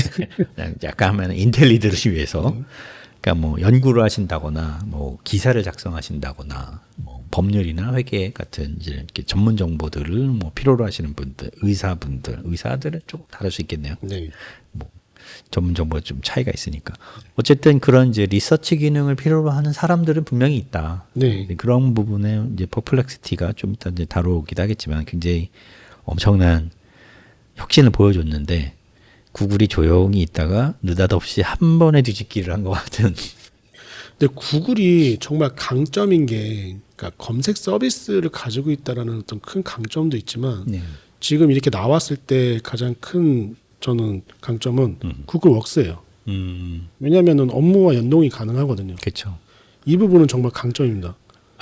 A: 그냥 약간 하면 인텔리드를 위해서. 그러니까 뭐 연구를 하신다거나 뭐 기사를 작성하신다거나 뭐 법률이나 회계 같은 이제 이렇게 전문 정보들을 뭐 필요로 하시는 분들, 의사들은 조금 다를 수 있겠네요.
B: 네.
A: 뭐 전문 정보가 좀 차이가 있으니까. 어쨌든 그런 이제 리서치 기능을 필요로 하는 사람들은 분명히 있다.
B: 네.
A: 그런 부분에 이제 퍼플렉시티가 좀 이따 이제 다루기도 하겠지만 굉장히 엄청난 혁신을 보여줬는데 구글이 조용히 있다가 느닷없이 한 번에 뒤집기를 한 것 같은.
B: 근데 구글이 정말 강점인 게 그러니까 검색 서비스를 가지고 있다라는 어떤 큰 강점도 있지만
A: 네.
B: 지금 이렇게 나왔을 때 가장 큰 저는 강점은 구글 웍스예요. 왜냐하면은 업무와 연동이 가능하거든요.
A: 그렇죠.
B: 이 부분은 정말 강점입니다.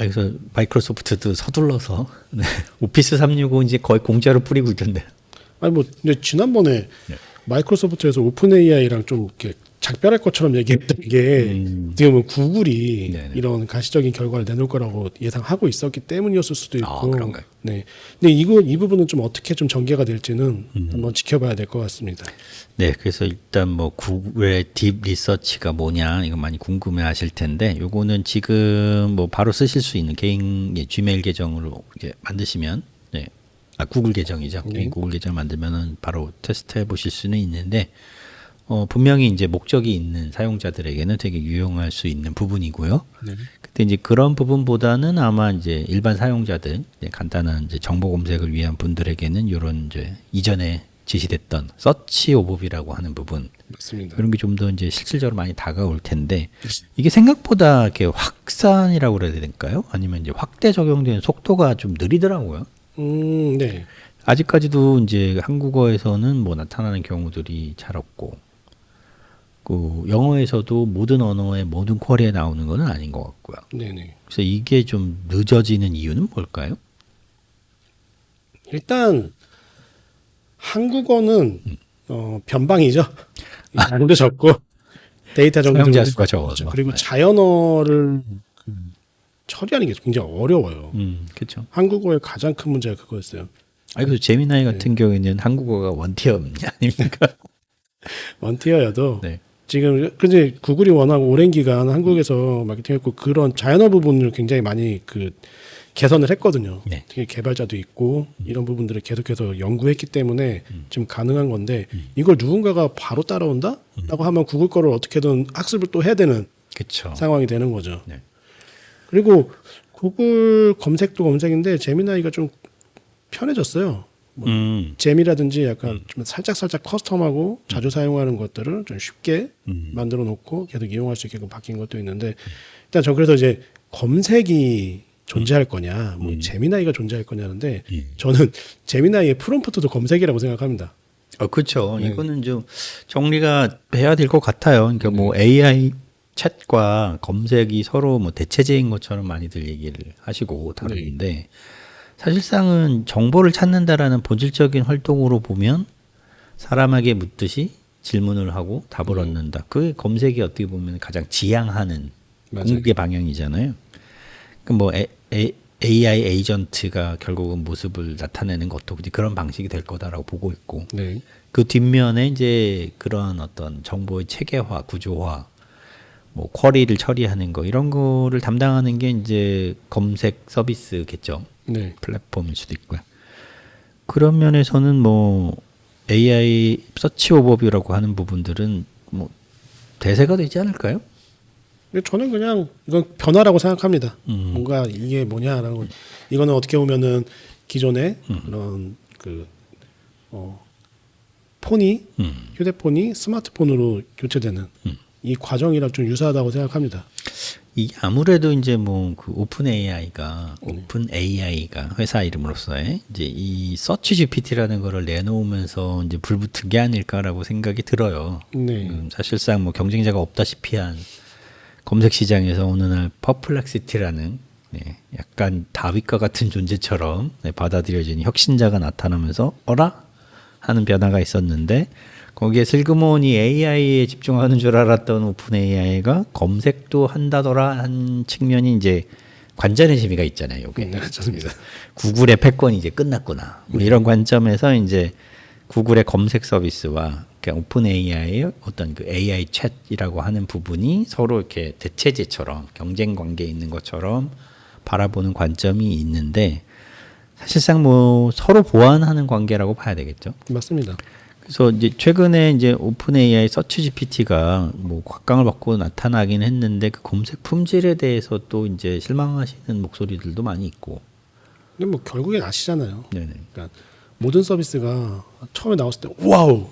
A: 그래서 마이크로소프트도 서둘러서 네. 오피스 365 이제 거의 공짜로 뿌리고 있던데.
B: 아니 뭐 근데 지난번에
A: 네.
B: 마이크로소프트에서 오픈 AI랑 좀 이렇게 작별할 것처럼 얘기했던 게 지금은 구글이
A: 네네.
B: 이런 가시적인 결과를 내놓을 거라고 예상하고 있었기 때문이었을 수도 있고.
A: 그런가요?
B: 네. 근데 이 부분은 좀 어떻게 좀 전개가 될지는 한번 지켜봐야 될 것 같습니다.
A: 네, 그래서 일단 뭐 구글의 딥 리서치가 뭐냐 이거 많이 궁금해하실 텐데, 요거는 지금 뭐 바로 쓰실 수 있는 개인 지메일 계정으로 이제 만드시면, 네, 구글 계정이죠. 개인 구글 계정 만들면은 바로 테스트해 보실 수는 있는데, 분명히 이제 목적이 있는 사용자들에게는 되게 유용할 수 있는 부분이고요. 근데 이제 그런 부분보다는 아마 이제 일반 사용자들, 이제 간단한 이제 정보 검색을 위한 분들에게는 이런 이제 이전에 지시됐던 서치 오버뷰라고 하는 부분,
B: 맞습니다.
A: 그런 게 좀 더 이제 실질적으로 많이 다가올 텐데, 이게 생각보다 이렇게 확산이라고 그래야 될까요? 아니면 이제 확대 적용되는 속도가 좀 느리더라고요.
B: 네.
A: 아직까지도 이제 한국어에서는 뭐 나타나는 경우들이 잘 없고, 그 영어에서도 모든 언어의 모든 쿼리에 나오는 거는 아닌 것 같고요.
B: 네네.
A: 그래서 이게 좀 늦어지는 이유는 뭘까요?
B: 일단 한국어는 변방이죠. 양도 적고 데이터 정도
A: 사용자 수가 적어서.
B: 그리고
A: 네.
B: 자연어를 처리하는 게 굉장히 어려워요.
A: 그렇죠.
B: 한국어의 가장 큰 문제가 그거였어요.
A: 그래서 제미나이 같은 경우에는 한국어가 원티어 아닙니까?
B: 원티어여도
A: 네.
B: 지금 근데 구글이 워낙 오랜 기간 한국에서 마케팅했고 그런 자연어 부분을 굉장히 많이 그 개선을 했거든요.
A: 네.
B: 되게 개발자도 있고 이런 부분들을 계속해서 연구했기 때문에 지금 가능한 건데 이걸 누군가가 바로 따라온다라고 하면 구글 거를 어떻게든 학습을 또 해야 되는
A: 그렇죠.
B: 상황이 되는 거죠.
A: 네.
B: 그리고 구글 검색도 검색인데 제미나이가 좀 편해졌어요. 잼이라든지 약간 좀 살짝 커스텀하고 자주 사용하는 것들을 좀 쉽게 만들어 놓고 계속 이용할 수 있게끔 바뀐 것도 있는데, 일단 전 그래서 이제 검색이 존재할 거냐, 뭐 제미나이가 존재할 거냐는데 저는 제미나이의 프롬프트도 검색이라고 생각합니다.
A: 그렇죠. 이거는 좀 정리가 해야 될 것 같아요. 그러니까 뭐 AI 챗과 검색이 서로 뭐 대체제인 것처럼 많이들 얘기를 하시고 다루는데, 사실상은 정보를 찾는다라는 본질적인 활동으로 보면 사람에게 묻듯이 질문을 하고 답을 얻는다. 그게 검색이 어떻게 보면 가장 지향하는 공격의 방향이잖아요. 그 뭐 AI 에이전트가 결국은 모습을 나타내는 것도 그런 방식이 될 거다라고 보고 있고,
B: 네.
A: 그 뒷면에 이제 그런 어떤 정보의 체계화, 구조화, 뭐 쿼리를 처리하는 거 이런 거를 담당하는 게 이제 검색 서비스겠죠.
B: 네.
A: 플랫폼일 수도 있고요. 그런 면에서는 뭐 AI 서치 오버뷰라고 하는 부분들은 뭐 대세가 되지 않을까요?
B: 근데 저는 그냥 이건 변화라고 생각합니다. 뭔가 이게 뭐냐라는 거. 이거는 어떻게 보면은 기존에 그런 그 폰이 휴대폰이 스마트폰으로 교체되는 이 과정이랑 좀 유사하다고 생각합니다.
A: 이게 아무래도 이제 뭐 그 오픈 AI가 회사 이름으로서의 이제 이 서치 GPT라는 거를 내놓으면서 이제 불붙은 게 아닐까라고 생각이 들어요.
B: 네.
A: 사실상 뭐 경쟁자가 없다시피 한 검색 시장에서 어느 날 퍼플렉시티라는 약간 다윗과 같은 존재처럼 받아들여지는 혁신자가 나타나면서 어라? 하는 변화가 있었는데, 거기에 슬그머니 AI에 집중하는 줄 알았던 오픈 AI가 검색도 한다더라 한 측면이 이제 관전의 재미가 있잖아요. 요게.
B: 네, 좋습니다.
A: 구글의 패권이 이제 끝났구나. 뭐 이런 관점에서 이제 구글의 검색 서비스와 오픈 AI의 어떤 그 AI 챗이라고 하는 부분이 서로 이렇게 대체제처럼 경쟁 관계에 있는 것처럼 바라보는 관점이 있는데, 사실상 뭐 서로 보완하는 관계라고 봐야 되겠죠.
B: 맞습니다.
A: 그래서 이제 최근에 이제 오픈 AI 서치 GPT가 뭐 곽강을 받고 나타나긴 했는데, 그 검색 품질에 대해서 또 이제 실망하시는 목소리들도 많이 있고.
B: 근데 뭐 결국엔 아시잖아요.
A: 네네.
B: 그러니까 모든 서비스가 처음에 나왔을 때 와우,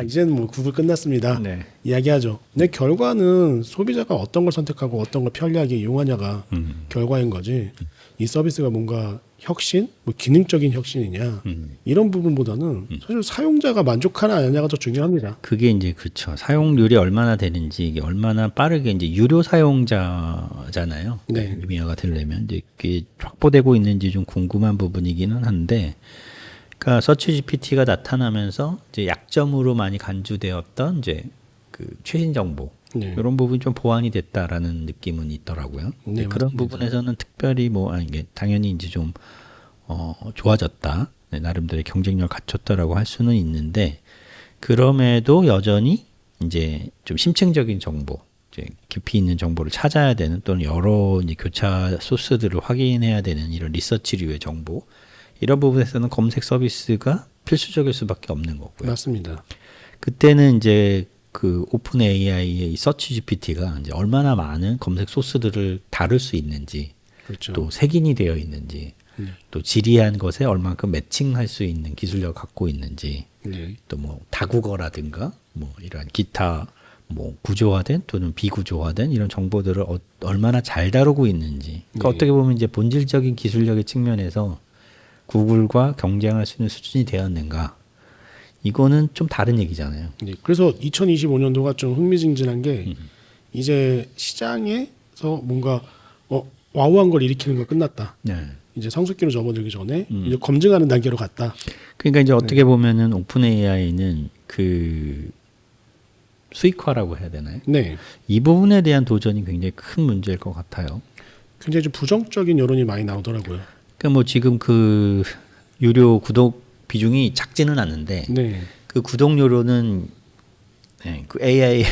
B: 이제는 뭐 구글 끝났습니다.
A: 네.
B: 이야기하죠. 근데 결과는 소비자가 어떤 걸 선택하고 어떤 걸 편리하게 이용하냐가 결과인 거지. 이 서비스가 뭔가 혁신, 뭐 기능적인 혁신이냐 이런 부분보다는 사실 사용자가 만족하나 안 하냐가 더 중요합니다.
A: 그게 이제 그렇죠. 사용률이 얼마나 되는지 이게 얼마나 빠르게 이제 유료 사용자잖아요.
B: 네.
A: 루미아가 되려면 이제 그게 확보되고 있는지 좀 궁금한 부분이기는 한데, 그러니까 서치 GPT가 나타나면서 이제 약점으로 많이 간주되었던 이제 그 최신 정보
B: 네.
A: 이런 부분이 좀 보완이 됐다라는 느낌은 있더라고요.
B: 네,
A: 그런
B: 맞습니다.
A: 부분에서는 특별히 뭐 아니 이게 당연히 이제 좀 좋아졌다. 네, 나름대로의 경쟁력을 갖췄다라고 할 수는 있는데, 그럼에도 여전히 이제 좀 심층적인 정보, 이제 깊이 있는 정보를 찾아야 되는, 또는 여러 이제 교차 소스들을 확인해야 되는 이런 리서치류의 정보, 이런 부분에서는 검색 서비스가 필수적일 수밖에 없는 거고요.
B: 맞습니다.
A: 그때는 이제 그 오픈 AI의 이 서치 GPT가 이제 얼마나 많은 검색 소스들을 다룰 수 있는지,
B: 그렇죠.
A: 또 색인이 되어 있는지, 또 지리한 것에 얼만큼 매칭할 수 있는 기술력을 갖고 있는지,
B: 네.
A: 또 뭐 다국어라든가 뭐 이런 기타 뭐 구조화된 또는 비구조화된 이런 정보들을 얼마나 잘 다루고 있는지, 그러니까
B: 네.
A: 어떻게 보면 이제 본질적인 기술력의 측면에서 구글과 경쟁할 수 있는 수준이 되었는가, 이거는 좀 다른 얘기잖아요.
B: 네. 그래서 2025년도가 좀 흥미진진한 게 이제 시장에서 뭔가 와우한 걸 일으키는 건 끝났다.
A: 네.
B: 이제 성숙기로 접어들기 전에 이제 검증하는 단계로 갔다.
A: 그러니까 이제 어떻게 보면은 오픈 AI는 그 수익화라고 해야 되나요?
B: 네.
A: 이 부분에 대한 도전이 굉장히 큰 문제일 것 같아요.
B: 굉장히 좀 부정적인 여론이 많이 나오더라고요.
A: 그러니까 뭐 지금 그 유료 구독 비중이 작지는 않는데,
B: 네.
A: 그 구독료로는 네, 그 AI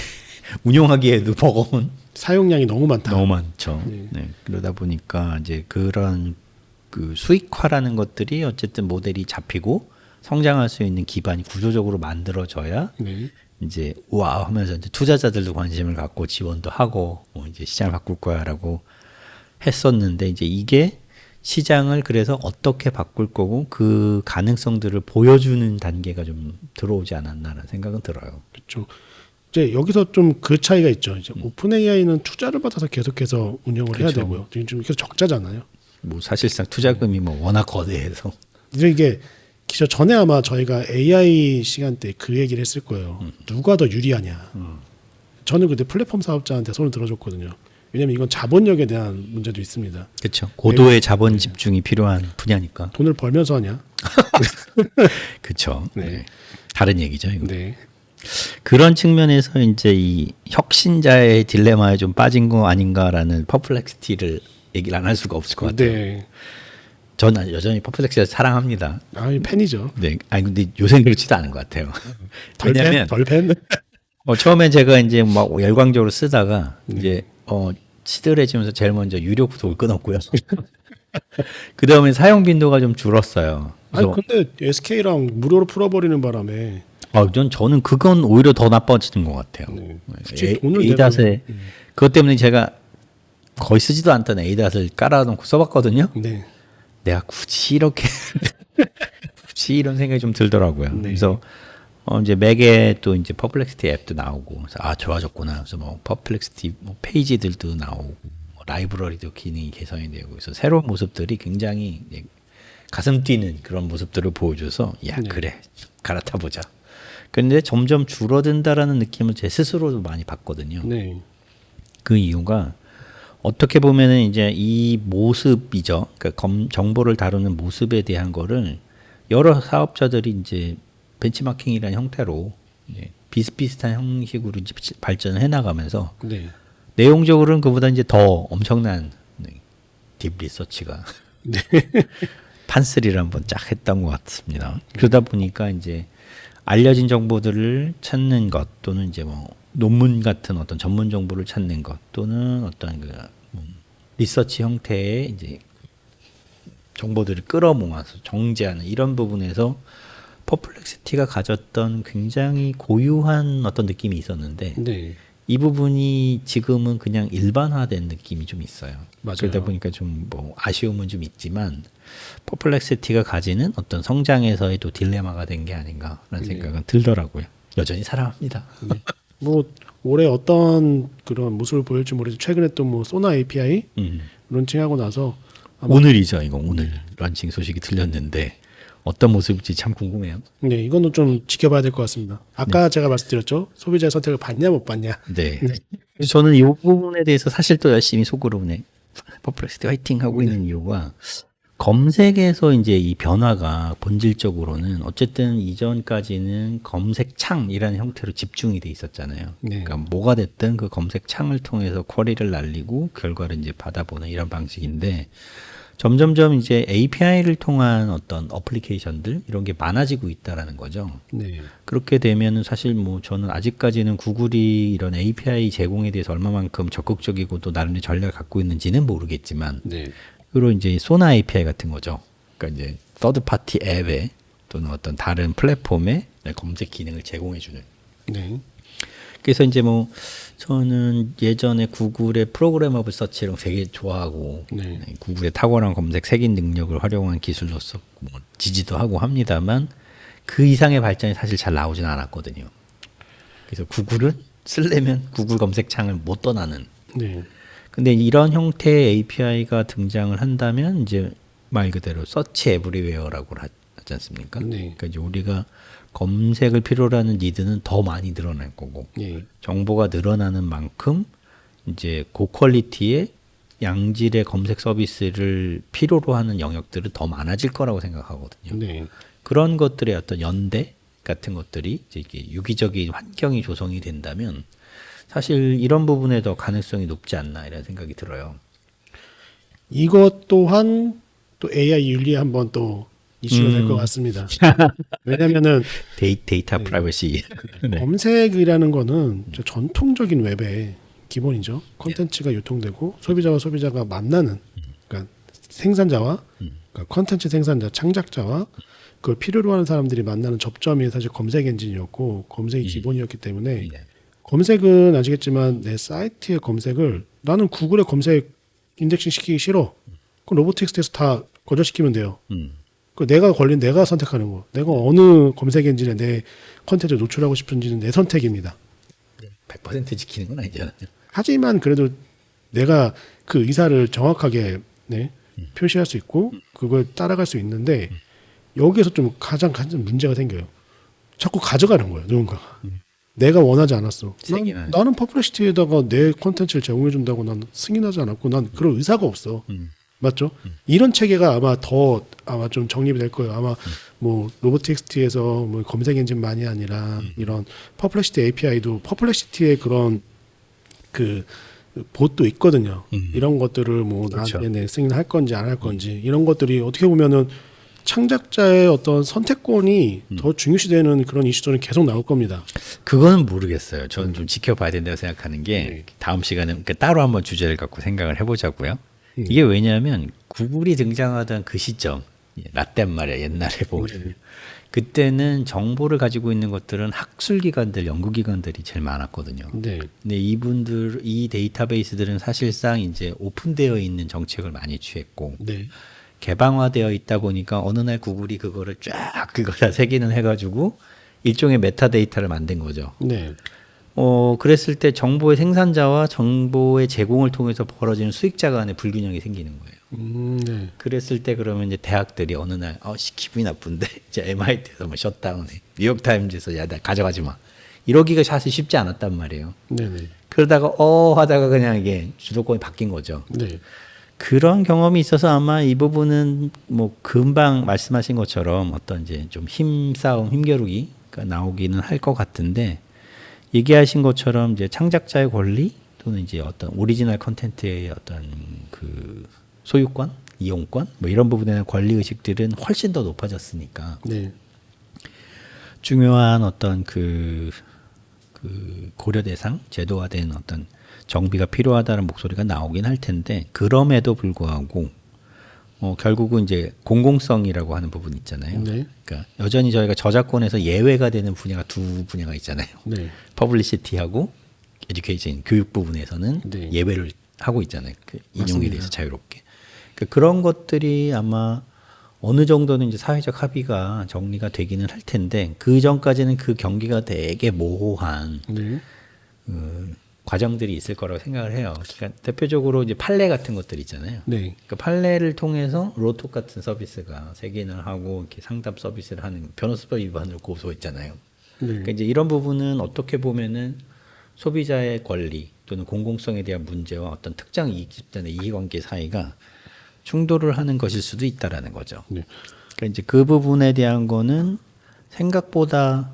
A: 운용하기에도 버거운
B: 사용량이 너무 많다.
A: 너무 많죠.
B: 네.
A: 네, 그러다 보니까 이제 그런 그 수익화라는 것들이 어쨌든 모델이 잡히고 성장할 수 있는 기반이 구조적으로 만들어져야
B: 네.
A: 이제 와 하면서 이제 투자자들도 관심을 갖고 지원도 하고 뭐 이제 시장을 바꿀 거야라고 했었는데, 이제 이게 시장을 그래서 어떻게 바꿀 거고 그 가능성들을 보여주는 단계가 좀 들어오지 않았나라는 생각은 들어요.
B: 그렇죠. 이제 여기서 좀 그 차이가 있죠. 이제 오픈 AI는 투자를 받아서 계속해서 운영을 해야
A: 그렇죠.
B: 되고요. 지금 계속 적자잖아요.
A: 뭐 사실상 투자금이 뭐 워낙 거대해서
B: 이제 이게 기저 전에 아마 저희가 AI 시간 때 그 얘기를 했을 거예요. 누가 더 유리하냐. 저는 그때 플랫폼 사업자한테 손을 들어줬거든요. 왜냐하면 이건 자본력에 대한 문제도 있습니다.
A: 그렇죠. 고도의 자본 집중이 필요한 분야니까.
B: 돈을 벌면서 하냐.
A: 그렇죠.
B: 네.
A: 네. 다른 얘기죠. 이거.
B: 네.
A: 그런 측면에서 이제 이 혁신자의 딜레마에 좀 빠진 거 아닌가라는 퍼플렉시티를 얘기를 안 할 수가 없을 것 같아요.
B: 네.
A: 저는 여전히 퍼플렉시티를 사랑합니다.
B: 아, 팬이죠.
A: 네, 아니 근데 요새는 그렇지도 않은 것 같아요. 왜냐면
B: 덜팬.
A: 처음에 제가 이제 막 열광적으로 쓰다가 이제 시들해지면서 제일 먼저 유료 구독을 끊었고요. 그 다음에 사용 빈도가 좀 줄었어요.
B: 아니
A: 그래서
B: 근데 SK랑 무료로 풀어버리는 바람에
A: 저는 그건 오히려 더 나빠지는 것 같아요.
B: 네. 굳이 돈을
A: 에이닷에 그것 때문에 제가 거의 쓰지도 않던 에이닷을 깔아놓고 써봤거든요.
B: 네.
A: 내가 굳이 이렇게 굳이 이런 생각이 좀 들더라고요.
B: 네.
A: 그래서 이제 맥에 또 이제 퍼플렉시티 앱도 나오고, 그래서 좋아졌구나. 그래서 뭐 퍼플렉시티 뭐 페이지들도 나오고, 뭐 라이브러리도 기능이 개선이 되고, 그래서 새로운 모습들이 굉장히 이제 가슴 뛰는 그런 모습들을 보여줘서 야
B: 네.
A: 그래 갈아타 보자. 그런데 점점 줄어든다라는 느낌을 제 스스로도 많이 받거든요.
B: 네.
A: 그 이유가 어떻게 보면은 이제 이 모습이죠. 그러니까 정보를 다루는 모습에 대한 거를 여러 사업자들이 이제 벤치마킹이라는 형태로 이제 비슷비슷한 형식으로 이제 발전을 해나가면서
B: 네.
A: 내용적으로는 그보다 이제 더 엄청난 딥 리서치가 판쓰리를 한번 쫙 했던 것 같습니다. 그러다 보니까 이제 알려진 정보들을 찾는 것, 또는 이제 뭐 논문 같은 어떤 전문 정보를 찾는 것, 또는 어떤 그 리서치 형태의 이제 정보들을 끌어모아서 정제하는 이런 부분에서 퍼플렉시티가 가졌던 굉장히 고유한 어떤 느낌이 있었는데,
B: 네.
A: 이 부분이 지금은 그냥 일반화된 느낌이 좀 있어요.
B: 맞아요.
A: 그러다 보니까 좀 뭐 아쉬움은 좀 있지만, 퍼플렉시티가 가지는 어떤 성장에서의 또 딜레마가 된 게 아닌가라는 생각은 들더라고요. 여전히 사랑합니다.
B: 네. 뭐 올해 어떤 그런 모습을 보일지 모르지만 최근에 또 뭐 소나 API 론칭하고 나서
A: 오늘이죠. 이거 오늘 런칭 소식이 들렸는데 어떤 모습일지 참 궁금해요.
B: 네, 이거는 좀 지켜봐야 될 것 같습니다. 아까 제가 말씀드렸죠. 소비자의 선택을 받냐 못 받냐.
A: 네. 그래서 저는 이 부분에 대해서 사실 또 열심히 속으로 퍼플렉시티 화이팅 하고 있는 이유가 검색에서 이제 이 변화가 본질적으로는 어쨌든 이전까지는 검색창이라는 형태로 집중이 돼 있었잖아요.
B: 네.
A: 그러니까 뭐가 됐든 그 검색창을 통해서 쿼리를 날리고 결과를 이제 받아보는 이런 방식인데 점점점 이제 API를 통한 어떤 어플리케이션들 이런 게 많아지고 있다라는 거죠.
B: 네.
A: 그렇게 되면은 사실 뭐 저는 아직까지는 구글이 이런 API 제공에 대해서 얼마만큼 적극적이고 또 나름의 전략을 갖고 있는지는 모르겠지만
B: 네.
A: 그리고 이제 소나 API 같은 거죠. 그러니까 이제 서드 파티 앱에 또는 어떤 다른 플랫폼에 검색 기능을 제공해 주는.
B: 네.
A: 그래서 이제 뭐 저는 예전에 구글의 프로그래머블 서치를 되게 좋아하고
B: 네.
A: 구글의 탁월한 검색 색인 능력을 활용한 기술로서 뭐 지지도 하고 합니다만 그 이상의 발전이 사실 잘 나오진 않았거든요. 그래서 구글은 쓰려면 구글 검색창을 못 떠나는.
B: 네.
A: 근데 이런 형태의 API가 등장을 한다면 이제 말 그대로 서치 에브리웨어라고 하지 않습니까?
B: 네.
A: 그러니까 이제 우리가 검색을 필요로 하는 니드는 더 많이 늘어날 거고
B: 예.
A: 정보가 늘어나는 만큼 이제 고퀄리티의 양질의 검색 서비스를 필요로 하는 영역들은 더 많아질 거라고 생각하거든요.
B: 네.
A: 그런 것들의 어떤 연대 같은 것들이 이제 이게 유기적인 환경이 조성이 된다면 사실 이런 부분에 더 가능성이 높지 않나 이런 생각이 들어요.
B: 이것 또한 또 AI 윤리에 한번 또 이슈가 될 것 같습니다. 왜냐면은
A: 데이터 프라이버시. 네.
B: 검색이라는 거는 저 전통적인 웹의 기본이죠. 콘텐츠가 유통되고 소비자가 만나는 그러니까 생산자와 그러니까 콘텐츠 생산자, 창작자와 그걸 필요로 하는 사람들이 만나는 접점이 사실 검색 엔진이었고 검색이 기본이었기 때문에
A: 네.
B: 검색은 아시겠지만 내 사이트의 검색을 나는 구글의 검색 인덱싱 시키기 싫어. 그럼 로보텍스트에서 다 거절시키면 돼요. 그 내가 선택하는 거. 내가 어느 검색 엔진에 내 컨텐츠를 노출하고 싶은지는 내 선택입니다.
A: 100% 지키는 건 아니잖아요.
B: 하지만 그래도 내가 그 의사를 정확하게 표시할 수 있고 그걸 따라갈 수 있는데 여기에서 좀 가장 문제가 생겨요. 자꾸 가져가는 거예요. 누군가가. 내가 원하지 않았어. 나는 퍼플렉시티에다가 내 콘텐츠를 제공해 준다고 난 승인하지 않았고 난 그럴 의사가 없어. 맞죠? 이런 체계가 아마 좀 정립이 될 거예요. 아마 뭐 로보텍스트에서 뭐 검색 엔진만이 아니라 이런 퍼플렉시티 API도 퍼플렉시티의 그런 그 봇도 있거든요. 이런 것들을 뭐
A: 그렇죠.
B: 나한테 승인할 건지 안 할 건지 이런 것들이 어떻게 보면은 창작자의 어떤 선택권이 더 중요시되는 그런 이슈들은 계속 나올 겁니다.
A: 그거는 모르겠어요. 저는 좀 지켜봐야 된다고 생각하는 게 다음 시간에 그러니까 따로 한번 주제를 갖고 생각을 해보자고요. 이게 왜냐하면 구글이 등장하던 그 시점, 라떼란 말이야 옛날에 보면 그때는 정보를 가지고 있는 것들은 학술기관들, 연구기관들이 제일 많았거든요.
B: 네.
A: 근데 이 데이터베이스들은 사실상 이제 오픈되어 있는 정책을 많이 취했고
B: 네.
A: 개방화되어 있다 보니까 어느 날 구글이 그거를 쫙 그거다 세기는 해가지고 일종의 메타데이터를 만든 거죠.
B: 네.
A: 그랬을 때 정보의 생산자와 정보의 제공을 통해서 벌어지는 수익자 간의 불균형이 생기는 거예요.
B: 네.
A: 그랬을 때 그러면 이제 대학들이 어느 날 기분이 나쁜데 이제 MIT에서 뭐 셧다운해, 뉴욕타임즈에서 야 나 가져가지 마 이러기가 사실 쉽지 않았단 말이에요.
B: 네.
A: 그러다가 하다가 그냥 이게 주도권이 바뀐 거죠.
B: 네.
A: 그런 경험이 있어서 아마 이 부분은 뭐 금방 말씀하신 것처럼 어떤 이제 좀 힘겨루기가 나오기는 할 것 같은데 얘기하신 것처럼 이제 창작자의 권리 또는 이제 어떤 오리지널 컨텐츠의 어떤 그 소유권, 이용권 뭐 이런 부분에 대한 권리 의식들은 훨씬 더 높아졌으니까
B: 네.
A: 중요한 어떤 그 고려 대상 제도화된 어떤 정비가 필요하다는 목소리가 나오긴 할 텐데 그럼에도 불구하고 결국은 이제 공공성이라고 하는 부분 있잖아요.
B: 네.
A: 그러니까 여전히 저희가 저작권에서 예외가 되는 분야가 두 분야가 있잖아요.
B: 네.
A: 퍼블리시티하고 에듀케이션 교육 부분에서는
B: 네.
A: 예외를 하고 있잖아요. 그 인용에
B: 맞습니다.
A: 대해서 자유롭게. 그러니까 그런 것들이 아마 어느 정도는 이제 사회적 합의가 정리가 되기는 할 텐데 그 전까지는 그 경계가 되게 모호한
B: 네.
A: 과정들이 있을 거라고 생각을 해요. 그러니까 대표적으로 이제 판례 같은 것들 있잖아요.
B: 네.
A: 그 판례를 통해서 로톡 같은 서비스가 세기인을 하고 이렇게 상담 서비스를 하는 변호사법 위반으로 고소했잖아요.
B: 네.
A: 그러니까 이제 이런 부분은 어떻게 보면은 소비자의 권리 또는 공공성에 대한 문제와 어떤 특정 이익 집단의 이해관계 사이가 충돌을 하는 것일 수도 있다라는 거죠.
B: 네.
A: 그러니까 이제 그 부분에 대한 거는 생각보다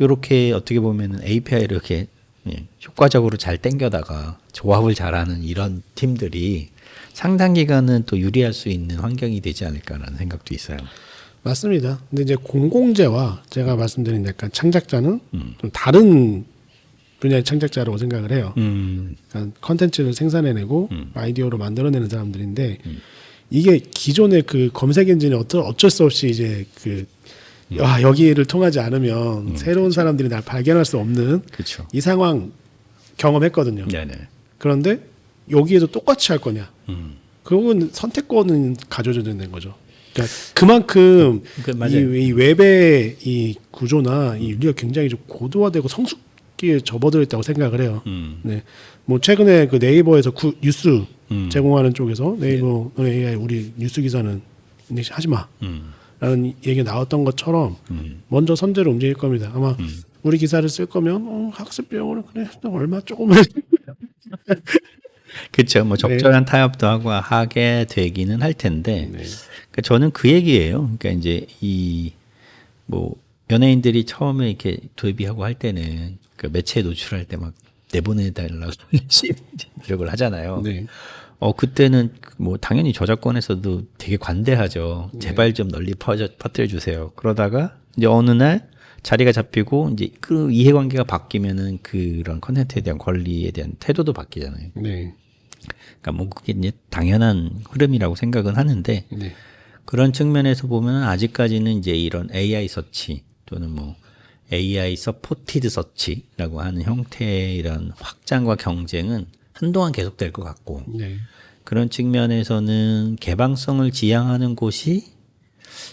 A: 이렇게 어떻게 보면은 API를 이렇게 효과적으로 잘 땡겨다가 조합을 잘하는 이런 팀들이 상당 기간은 또 유리할 수 있는 환경이 되지 않을까라는 생각도 있어요.
B: 맞습니다. 근데 이제 공공재와 제가 말씀드린 약간 창작자는 좀 다른 분야의 창작자라고 생각을 해요. 그러니까 컨텐츠를 생산해내고 아이디어로 만들어내는 사람들인데 이게 기존의 그 검색 엔진이 어쩔 수 없이 이제 그 여기를 통하지 않으면 새로운 사람들이 날 발견할 수 없는
A: 그렇죠.
B: 이 상황 경험했거든요.
A: 네네.
B: 그런데 여기에도 똑같이 할 거냐? 그건 선택권은 가져줘야 되는 거죠. 그러니까 그만큼
A: 맞아요.
B: 이 웹의 이 구조나 이 윤리가 굉장히 좀 고도화되고 성숙기에 접어들어 있다고 생각을 해요. 네, 뭐 최근에 그 네이버에서 뉴스 제공하는 쪽에서 네이버 AI 우리 뉴스 기사는 하지 마. 라는 얘기가 나왔던 것처럼 먼저 선제로 움직일 겁니다. 아마 우리 기사를 쓸 거면 학습 비용으로 그래 얼마 조금만
A: 그렇죠. 뭐 적절한 타협도 하게 되기는 할 텐데,
B: 네.
A: 그러니까 저는 그 얘기예요. 그러니까 이제 이 뭐 연예인들이 처음에 이렇게 데뷔하고 할 때는 그 매체에 노출할 때 막 내보내달라고 노력을 하잖아요.
B: 네.
A: 그때는 뭐 당연히 저작권에서도 되게 관대하죠. 제발 좀 널리 퍼뜨려 주세요. 그러다가 이제 어느 날 자리가 잡히고 이제 그 이해관계가 바뀌면은 그런 컨텐츠에 대한 권리에 대한 태도도 바뀌잖아요.
B: 네.
A: 그러니까 뭐 그게 이제 당연한 흐름이라고 생각은 하는데
B: 네.
A: 그런 측면에서 보면 아직까지는 이제 이런 AI 서치 또는 뭐 AI 서포티드 서치라고 하는 형태의 이런 확장과 경쟁은 한동안 계속될 것 같고
B: 네.
A: 그런 측면에서는 개방성을 지향하는 곳이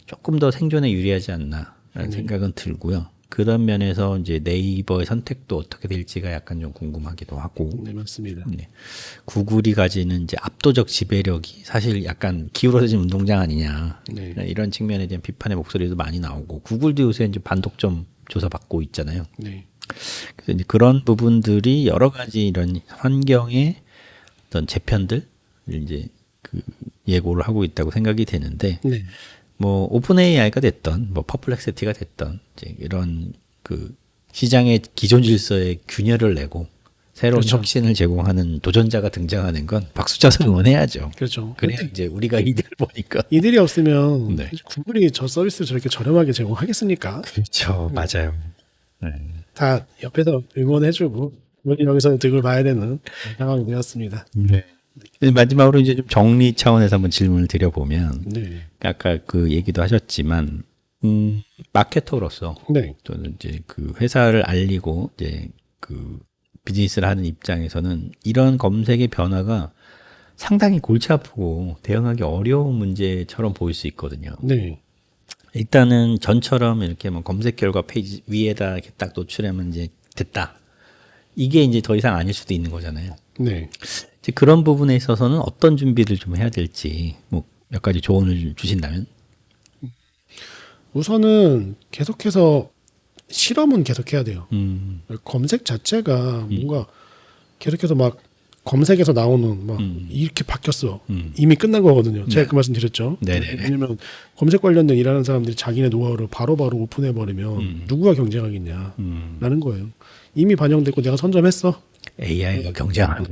A: 조금 더 생존에 유리하지 않나라는 생각은 들고요. 그런 면에서 이제 네이버의 선택도 어떻게 될지가 약간 좀 궁금하기도 하고.
B: 네, 맞습니다.
A: 네. 구글이 가지는 이제 압도적 지배력이 사실 약간 기울어진 운동장 아니냐.
B: 네.
A: 이런 측면에 대한 비판의 목소리도 많이 나오고 구글도 요새 이제 반독점 조사 받고 있잖아요.
B: 네.
A: 그래서 이제 그런 부분들이 여러 가지 이런 환경의 어떤 재편들 이제 그 예고를 하고 있다고 생각이 되는데
B: 네.
A: 뭐 오픈 AI가 됐던 뭐 퍼플렉시티가 됐던 이제 이런 그 시장의 기존 질서에 균열을 내고 새로운
B: 그렇죠.
A: 혁신을 제공하는 도전자가 등장하는 건 박수 쳐서 응원해야죠.
B: 그렇죠.
A: 그래야 이제 우리가 이들을 보니까
B: 이들이 없으면
A: 네.
B: 구글이 저 서비스를 저렇게 저렴하게 제공하겠습니까?
A: 그렇죠, 맞아요. 네.
B: 다 옆에서 응원해주고 우리 여기서 득을 봐야 되는 상황이 되었습니다.
A: 네. 마지막으로 이제 좀 정리 차원에서 한번 질문을 드려보면
B: 네.
A: 아까 그 얘기도 하셨지만 마케터로서
B: 네.
A: 또는 이제 그 회사를 알리고 이제 그 비즈니스를 하는 입장에서는 이런 검색의 변화가 상당히 골치 아프고 대응하기 어려운 문제처럼 보일 수 있거든요.
B: 네.
A: 일단은 전처럼 이렇게 뭐 검색 결과 페이지 위에다 이렇게 딱 노출하면 이제 됐다. 이게 이제 더 이상 아닐 수도 있는 거잖아요.
B: 네.
A: 이제 그런 부분에 있어서는 어떤 준비를 좀 해야 될지 뭐 몇 가지 조언을 주신다면.
B: 우선은 계속해서 실험은 계속해야 돼요.
A: 음.
B: 검색 자체가 뭔가 계속해서 막 검색에서 나오는 막 이렇게 바뀌었어. 이미 끝난 거거든요. 제가 그 말씀 드렸죠.
A: 네네네.
B: 왜냐면 검색 관련된 일하는 사람들이 자기네 노하우를 바로바로 오픈해 버리면 누구가 경쟁하겠냐라는 거예요. 이미 반영됐고 내가 선점했어.
A: AI가 경쟁하는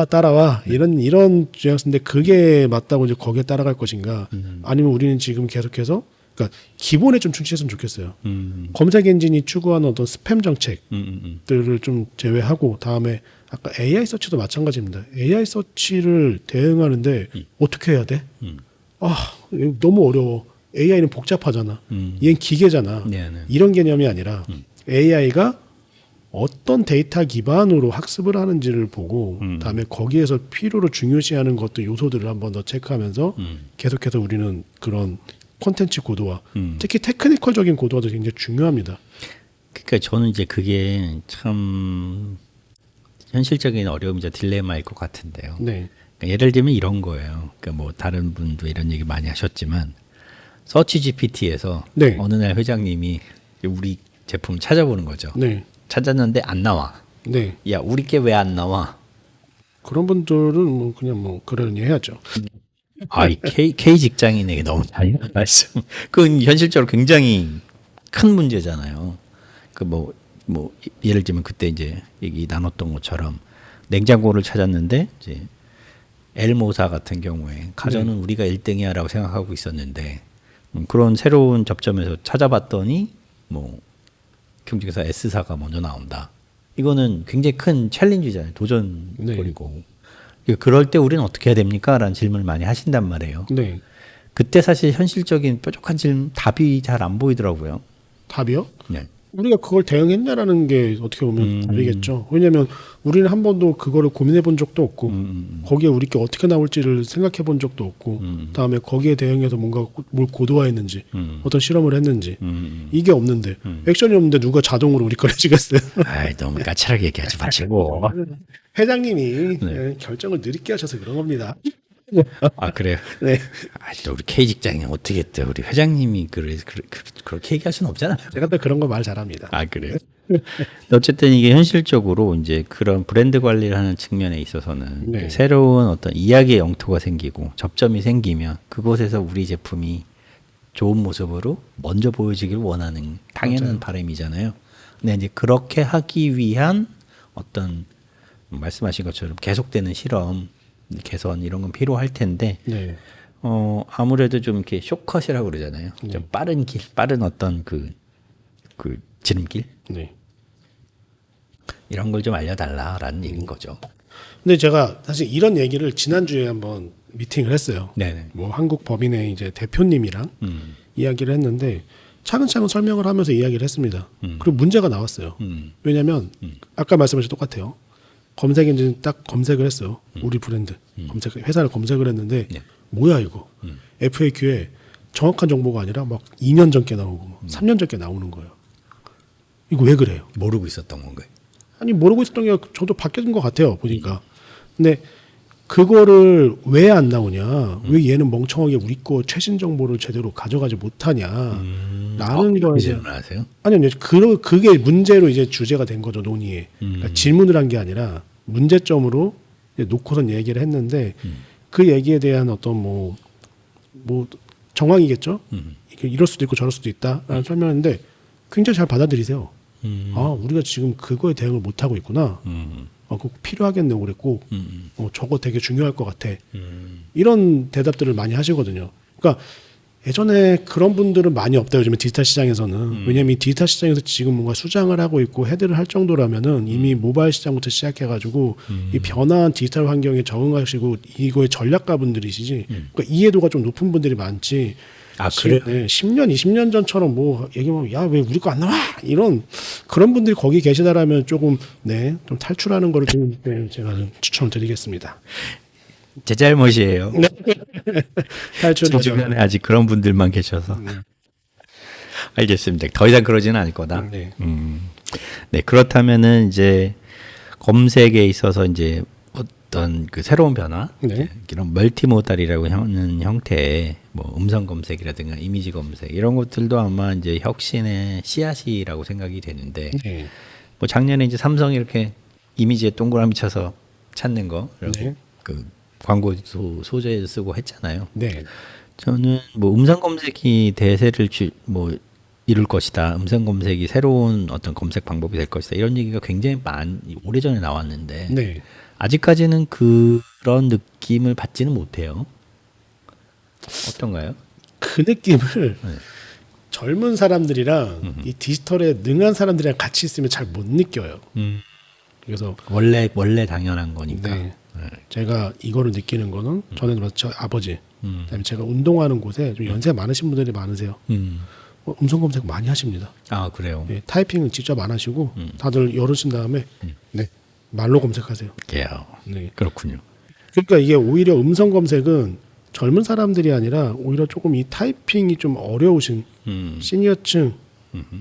B: 따라와 이런 뉘앙스인데 그게 맞다고 이제 거기에 따라갈 것인가 아니면 우리는 지금 계속해서 그러니까 기본에 좀 충실했으면 좋겠어요. 검색 엔진이 추구하는 어떤 스팸 정책들을 좀 제외하고 다음에 아까 AI 서치도 마찬가지입니다. AI 서치를 대응하는데 어떻게 해야 돼? 이거 너무 어려워. AI는 복잡하잖아. 얘는 기계잖아.
A: 네네.
B: 이런 개념이 아니라 AI가 어떤 데이터 기반으로 학습을 하는지를 보고 다음에 거기에서 필요로 중요시하는 것들 요소들을 한번 더 체크하면서 계속해서 우리는 그런 콘텐츠 고도화 특히 테크니컬적인 고도화도 굉장히 중요합니다.
A: 그러니까 저는 이제 그게 참 현실적인 어려움이자 딜레마일 것 같은데요.
B: 네.
A: 그러니까 예를 들면 이런 거예요. 그러니까 뭐 다른 분도 이런 얘기 많이 하셨지만 서치 GPT에서
B: 네.
A: 어느 날 회장님이 우리 제품 찾아보는 거죠.
B: 네.
A: 찾았는데 안 나와.
B: 네.
A: 야, 우리 게 왜 안 나와?
B: 그런 분들은 뭐 그냥 뭐 그러니 해야죠.
A: 아, 이 K 직장인에게 너무 잔인한 말씀. 그건 현실적으로 굉장히 큰 문제잖아요. 그 뭐 예를 들면 그때 이제 얘기 나눴던 것처럼 냉장고를 찾았는데 이제 엘모사 같은 경우에 가전은 우리가 1등이야라고 생각하고 있었는데 그런 새로운 접점에서 찾아봤더니 뭐 경쟁사 S사가 먼저 나온다. 이거는 굉장히 큰 챌린지잖아요. 도전거리고. 그럴 때 우리는 어떻게 해야 됩니까? 라는 질문을 많이 하신단 말이에요.
B: 네.
A: 그때 사실 현실적인 뾰족한 질문, 답이 잘 안 보이더라고요.
B: 답이요?
A: 네.
B: 우리가 그걸 대응했냐라는 게 어떻게 보면 답이겠죠. 왜냐하면 우리는 한 번도 그거를 고민해 본 적도 없고 거기에 우리 게 어떻게 나올지를 생각해 본 적도 없고 그다음에 거기에 대응해서 뭔가 뭘 고도화했는지 어떤 실험을 했는지 이게 없는데 액션이 없는데 누가 자동으로 우리 걸 해주겠어요.
A: 아이, 너무 까칠하게 얘기하지 마시고.
B: 회장님이 결정을 느리게 하셔서 그런 겁니다.
A: 아, 그래요?
B: 네.
A: 아, 또 우리 K 직장인 어떻게 또 우리 회장님이 그렇게 얘기할 수는 없잖아요.
B: 제가 또 그런 거 말 잘합니다.
A: 아, 그래요? 어쨌든 이게 현실적으로 이제 그런 브랜드 관리를 하는 측면에 있어서는
B: 네.
A: 새로운 어떤 이야기의 영토가 생기고 접점이 생기면 그곳에서 우리 제품이 좋은 모습으로 먼저 보여지길 원하는 당연한 바람이잖아요. 근데 이제 그렇게 하기 위한 어떤 말씀하신 것처럼 계속되는 실험, 개선 이런 건 필요할 텐데
B: 네.
A: 아무래도 좀 이렇게 쇼컷이라고 그러잖아요. 좀 빠른 길, 빠른 어떤 그 지름길
B: 네.
A: 이런 걸 좀 알려달라라는 얘기인 거죠.
B: 근데 제가 사실 이런 얘기를 지난주에 한번 미팅을 했어요.
A: 네네.
B: 뭐 한국 법인의 이제 대표님이랑 이야기를 했는데 차근차근 설명을 하면서 이야기를 했습니다. 그리고 문제가 나왔어요. 왜냐하면 아까 말씀하신 똑같아요. 검색 엔진 딱 검색을 했어요. 우리 브랜드 회사를 검색을 했는데
A: 네.
B: 뭐야 이거 FAQ에 정확한 정보가 아니라 막 2년 전께 나오고 막 3년 전께 나오는 거예요. 이거 왜 그래요?
A: 모르고 있었던 건가요?
B: 아니 모르고 있었던 게 저도 바뀌는 것 같아요 보니까. 근데 그거를 왜 안 나오냐? 왜 얘는 멍청하게 우리 거 최신 정보를 제대로 가져가지 못하냐? 라는 거에
A: 질문 하세요?
B: 아니요, 그게 문제로 이제 주제가 된 거죠 논의에. 그러니까 질문을 한 게 아니라 문제점으로 이제 놓고선 얘기를 했는데 그 얘기에 대한 어떤 뭐 정황이겠죠. 이게 이럴 수도 있고 저럴 수도 있다라는 설명인데 굉장히 잘 받아들이세요. 아, 우리가 지금 그거에 대응을 못 하고 있구나. 그거 필요하겠네, 올해 꼭. 저거 되게 중요할 것 같아. 이런 대답들을 많이 하시거든요. 그러니까 예전에 그런 분들은 많이 없다 요즘에 디지털 시장에서는. 왜냐하면 이 디지털 시장에서 지금 뭔가 수장을 하고 있고 헤드를 할 정도라면은 이미 모바일 시장부터 시작해가지고 이 변화한 디지털 환경에 적응하시고 이거의 전략가분들이시지. 그러니까 이해도가 좀 높은 분들이 많지.
A: 아, 그래요?
B: 네, 10년, 20년 전처럼 뭐 얘기하면 야, 왜 우리 거 안 나와? 이런 그런 분들이 거기 계시다라면 조금 좀 탈출하는 거를 좀 제가 좀 추천드리겠습니다.
A: 제 잘못이에요.
B: 탈출
A: 제 주변에 아직 그런 분들만 계셔서. 알겠습니다. 더 이상 그러지는 않을 거다.
B: 네.
A: 네, 그렇다면은 이제 검색에 있어서 이제 어떤 그 새로운 변화,
B: 네.
A: 이런 멀티모달이라고 하는 형태의 뭐 음성 검색이라든가 이미지 검색 이런 것들도 아마 이제 혁신의 씨앗이라고 생각이 되는데,
B: 네.
A: 뭐 작년에 이제 삼성이 이렇게 이미지에 동그라미 쳐서 찾는 거,
B: 네.
A: 그 광고 소재에 쓰고 했잖아요.
B: 네.
A: 저는 뭐 음성 검색이 대세를 이룰 것이다. 음성 검색이 새로운 어떤 검색 방법이 될 것이다. 이런 얘기가 굉장히 오래전에 나왔는데
B: 네.
A: 아직까지는 그런 느낌을 받지는 못해요. 어떤가요?
B: 그 느낌을 젊은 사람들이랑 이 디지털에 능한 사람들이랑 같이 있으면 잘 못 느껴요. 그래서
A: 원래 당연한 거니까.
B: 네. 제가 이거를 느끼는 거는 저는 저 아버지, 그다음에 제가 운동하는 곳에 좀 연세 많으신 분들이 많으세요. 음성 검색 많이 하십니다.
A: 아, 그래요.
B: 예, 타이핑을 직접 안 하시고 다들 열으신 다음에 말로 검색하세요.
A: 예.
B: 네.
A: 그렇군요.
B: 그러니까 이게 오히려 음성 검색은 젊은 사람들이 아니라 오히려 조금 이 타이핑이 좀 어려우신 시니어층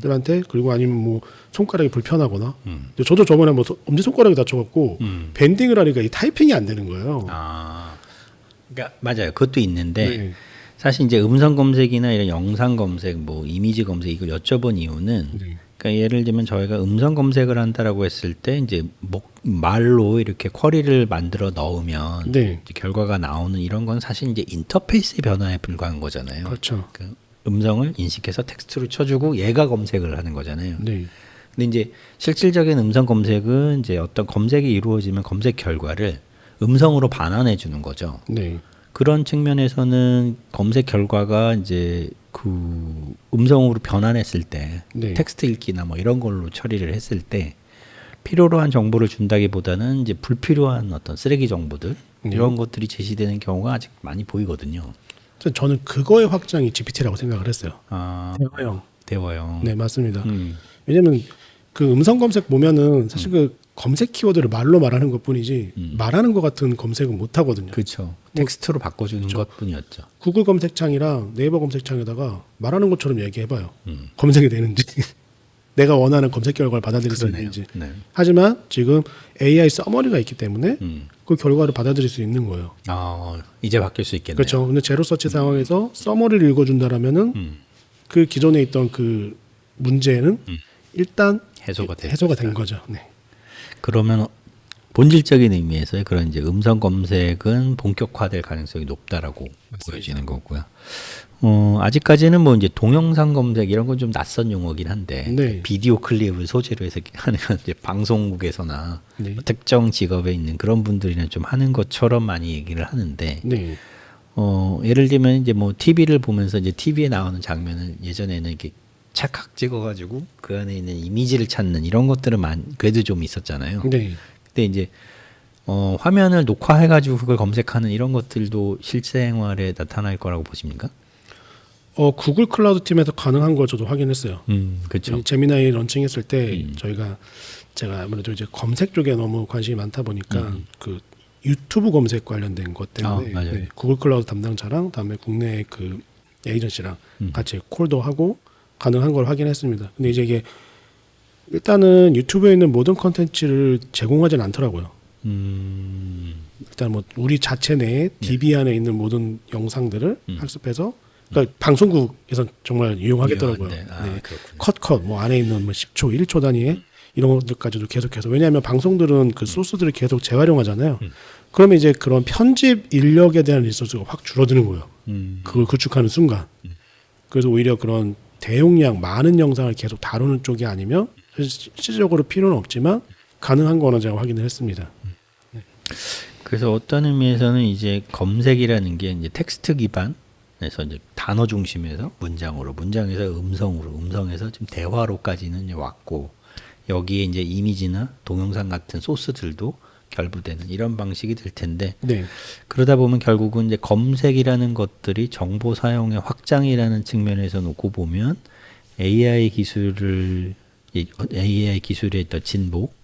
B: 들한테 그리고 아니면 뭐 손가락이 불편하거나 근데 저도 저번에 뭐 엄지 손가락이 다쳐갖고 밴딩을 하니까 이 타이핑이 안 되는 거예요.
A: 아, 그러니까 맞아요. 그것도 있는데
B: 네.
A: 사실 이제 음성 검색이나 이런 영상 검색, 뭐 이미지 검색 이걸 여쭤본 이유는
B: 네.
A: 그러니까 예를 들면 저희가 음성 검색을 한다라고 했을 때 이제 말로 이렇게 쿼리를 만들어 넣으면
B: 네.
A: 이제 결과가 나오는 이런 건 사실 이제 인터페이스의 변화에 불과한 거잖아요.
B: 그렇죠.
A: 그 음성을 인식해서 텍스트로 쳐주고 얘가 검색을 하는 거잖아요.
B: 네.
A: 근데 이제 실질적인 음성 검색은 이제 어떤 검색이 이루어지면 검색 결과를 음성으로 반환해 주는 거죠.
B: 네.
A: 그런 측면에서는 검색 결과가 이제 그 음성으로 변환했을 때
B: 네.
A: 텍스트 읽기나 뭐 이런 걸로 처리를 했을 때 필요로 한 정보를 준다기보다는 이제 불필요한 어떤 쓰레기 정보들 이런 것들이 제시되는 경우가 아직 많이 보이거든요.
B: 저는 그거의 확장이 GPT라고 생각을 했어요.
A: 아,
B: 대화형.
A: 대화형.
B: 네, 맞습니다. 왜냐면 그 음성 검색 보면은 사실 그 검색 키워드를 말로 말하는 것뿐이지 말하는 것 같은 검색은 못 하거든요.
A: 그렇죠. 텍스트로 바꿔주는 것뿐이었죠.
B: 구글 검색창이랑 네이버 검색창에다가 말하는 것처럼 얘기해봐요. 검색이 되는지 내가 원하는 검색 결과를 받아들일 수
A: 그러네요.
B: 있는지.
A: 네.
B: 하지만 지금 AI 서머리가 있기 때문에 그 결과를 받아들일 수 있는 거예요.
A: 아, 이제 바뀔 수 있겠네요.
B: 그렇죠. 근데 제로 서치 상황에서 서머리를 읽어준다라면은 그 기존에 있던 그 문제는 일단
A: 해소가
B: 된 거죠. 네.
A: 그러면 본질적인 의미에서의 그런 이제 음성 검색은 본격화될 가능성이 높다라고 보여지는 거고요. 아직까지는 뭐 이제 동영상 검색 이런 건 좀 낯선 용어긴 한데
B: 네.
A: 비디오 클립을 소재로 해서 하는 건 이제 방송국에서나
B: 네.
A: 뭐 특정 직업에 있는 그런 분들이나 좀 하는 것처럼 많이 얘기를 하는데
B: 네.
A: 예를 들면 이제 뭐 TV를 보면서 이제 TV에 나오는 장면을 예전에는 이렇게 찰칵 찍어가지고 그 안에 있는 이미지를 찾는 이런 것들은 그래도 좀 있었잖아요.
B: 네.
A: 근데 이제 화면을 녹화해가지고 그걸 검색하는 이런 것들도 실생활에 나타날 거라고 보십니까?
B: 구글 클라우드 팀에서 가능한 걸 저도 확인했어요.
A: 그렇죠.
B: 제미나이 런칭했을 때 제가 아무래도 이제 검색 쪽에 너무 관심이 많다 보니까 그 유튜브 검색 관련된 것 때문에
A: 맞아요.
B: 네, 구글 클라우드 담당자랑 다음에 국내 그 에이전시랑 같이 콜도 하고 가능한 걸 확인했습니다. 근데 이제 이게 일단은 유튜브에 있는 모든 컨텐츠를 제공하진 않더라고요. 일단 뭐 우리 자체 내에 DB 안에 있는 모든 영상들을 학습해서 그러니까 방송국에선 정말 유용하겠더라고요. 네. 컷 뭐 안에 있는 뭐 10초, 1초 단위의 이런 것들까지도 계속해서 왜냐하면 방송들은 그 소스들을 계속 재활용하잖아요. 그러면 이제 그런 편집 인력에 대한 리소스가 확 줄어드는 거예요. 그걸 구축하는 순간. 그래서 오히려 그런 대용량 많은 영상을 계속 다루는 쪽이 아니면 실질적으로 필요는 없지만 가능한 거는 제가 확인을 했습니다.
A: 그래서 어떤 의미에서는 이제 검색이라는 게 이제 텍스트 기반에서 이제 단어 중심에서 문장에서 음성으로, 음성에서 지금 대화로까지는 이제 왔고 여기에 이제 이미지나 동영상 같은 소스들도 결부되는 이런 방식이 될 텐데
B: 네.
A: 그러다 보면 결국은 이제 검색이라는 것들이 정보 사용의 확장이라는 측면에서 놓고 보면 AI 기술의 어떤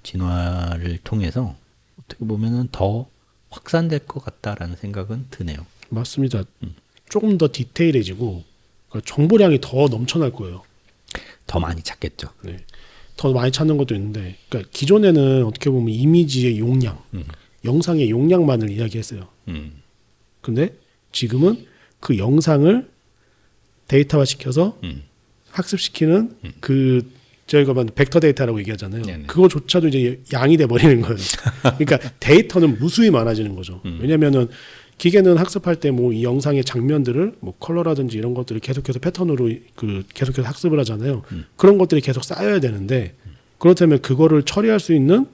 A: 진화를 통해서 어떻게 보면은 더 확산될 것 같다라는 생각은 드네요.
B: 맞습니다. 조금 더 디테일해지고 그러니까 정보량이 더 넘쳐날 거예요.
A: 더 많이 찾겠죠.
B: 네. 더 많이 찾는 것도 있는데 그러니까 기존에는 어떻게 보면 이미지의 용량, 영상의 용량만을 이야기했어요. 근데 지금은 그 영상을 데이터화 시켜서 학습시키는 그 저희가 벡터 데이터라고 얘기하잖아요.
A: 네네.
B: 그거조차도 이제 양이 돼 버리는 거예요. 그러니까 데이터는 무수히 많아지는 거죠. 왜냐면은 기계는 학습할 때 뭐 이 영상의 장면들을 뭐 컬러라든지 이런 것들을 계속해서 패턴으로 계속해서 학습을 하잖아요. 그런 것들이 계속 쌓여야 되는데 그렇다면 그거를 처리할 수 있는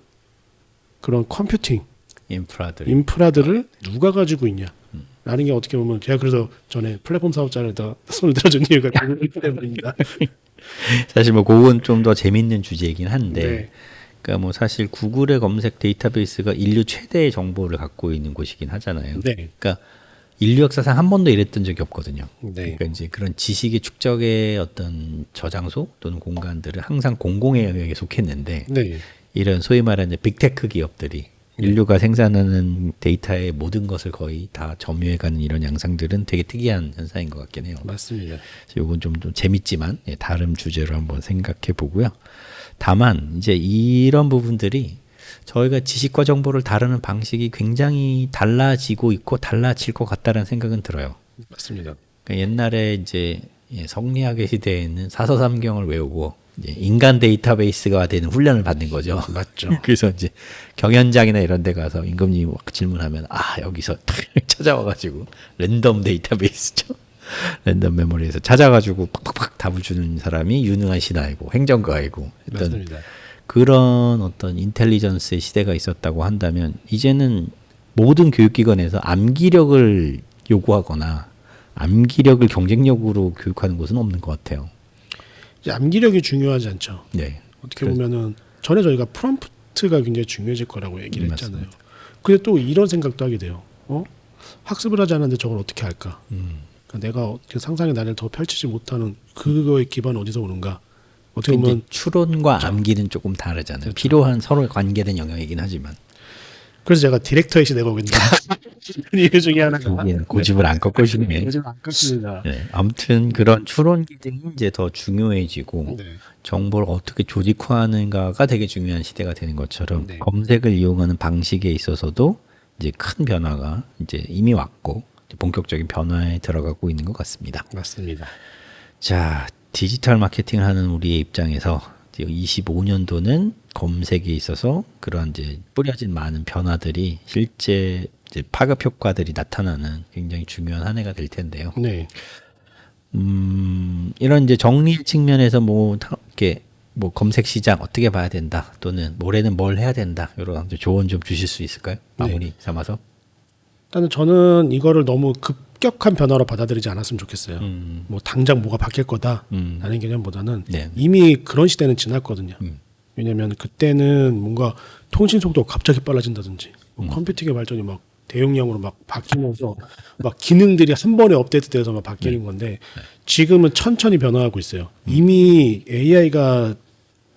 B: 그런 컴퓨팅 인프라들을 누가 가지고 있냐? 라는 게 어떻게 보면 제가 그래서 전에 플랫폼 사업자에다 손을 들어준 이유가 그렇기 때문입니다.
A: 사실 뭐 그건 좀 더 재밌는 주제이긴 한데
B: 네.
A: 그러니까 뭐 사실 구글의 검색 데이터베이스가 인류 최대의 정보를 갖고 있는 곳이긴 하잖아요.
B: 네.
A: 그러니까 인류 역사상 한 번도 이랬던 적이 없거든요.
B: 네.
A: 그러니까 이제 그런 지식의 축적의 어떤 저장소 또는 공간들은 항상 공공의 영역에 속했는데
B: 네.
A: 이런 소위 말하는 빅테크 기업들이 인류가 생산하는 데이터의 모든 것을 거의 다 점유해가는 이런 양상들은 되게 특이한 현상인 것 같긴 해요.
B: 맞습니다.
A: 이건 좀 재밌지만 다른 주제로 한번 생각해 보고요. 다만 이제 이런 부분들이 저희가 지식과 정보를 다루는 방식이 굉장히 달라지고 있고 달라질 것 같다는 생각은 들어요.
B: 맞습니다.
A: 그러니까 옛날에 이제 성리학의 시대에는 사서삼경을 외우고 이제 인간 데이터베이스가 되는 훈련을 받는 거죠.
B: 맞죠.
A: 그래서 이제 경연장이나 이런 데 가서 임금님이 질문하면 여기서 찾아와가지고 랜덤 데이터베이스죠. 랜덤 메모리에서 찾아가지고 팍팍팍 답을 주는 사람이 유능한 신하이고 행정가이고 했던
B: 맞습니다.
A: 그런 어떤 인텔리전스의 시대가 있었다고 한다면 이제는 모든 교육기관에서 암기력을 요구하거나 암기력을 경쟁력으로 교육하는 곳은 없는 것 같아요.
B: 이제 암기력이 중요하지 않죠.
A: 네.
B: 어떻게 보면은 전에 저희가 프롬프트가 굉장히 중요해질 거라고 얘기를
A: 맞습니다.
B: 했잖아요. 근데 또 이런 생각도 하게 돼요. 학습을 하지 않았는데 저걸 어떻게 할까? 그러니까 내가 어떻게 상상의 나래를 더 펼치지 못하는 그거의 기반은 어디서 오는가? 어떻게 보면
A: 추론과 암기는 조금 다르잖아요. 필요한 서로 관계된 영역이긴 하지만
B: 그래서 제가 디렉터의 시대가 오겠다. 이유 중에 하나가
A: 여기는 고집을 안 꺾으시네.
B: 요즘 안 깎습니다.
A: 네, 아무튼 그런 추론 기능이 이제 더 중요해지고
B: 네.
A: 정보를 어떻게 조직화하는가가 되게 중요한 시대가 되는 것처럼
B: 네.
A: 검색을 이용하는 방식에 있어서도 이제 큰 변화가 이제 이미 왔고 이제 본격적인 변화에 들어가고 있는 것 같습니다.
B: 맞습니다.
A: 자, 디지털 마케팅을 하는 우리의 입장에서 25년도는 검색에 있어서 그런 이제 뿌려진 많은 변화들이 실제 이제 파급 효과들이 나타나는 굉장히 중요한 한 해가 될 텐데요.
B: 네.
A: 이런 이제 정리 측면에서 이렇게 검색 시장 어떻게 봐야 된다 또는 올해는 뭘 해야 된다 이런 조언 좀 주실 수 있을까요? 마무리 삼아서.
B: 일단은 저는 이거를 너무 급격한 변화로 받아들이지 않았으면 좋겠어요. 뭐 당장 뭐가 바뀔 거다라는 개념보다는
A: 네.
B: 이미 그런 시대는 지났거든요. 왜냐하면 그때는 뭔가 통신 속도가 갑자기 빨라진다든지 뭐 컴퓨팅의 발전이 막 대용량으로 막 바뀌면서 막 기능들이 한 번에 업데이트돼서 막 바뀌는 건데 지금은 천천히 변화하고 있어요. 이미 AI가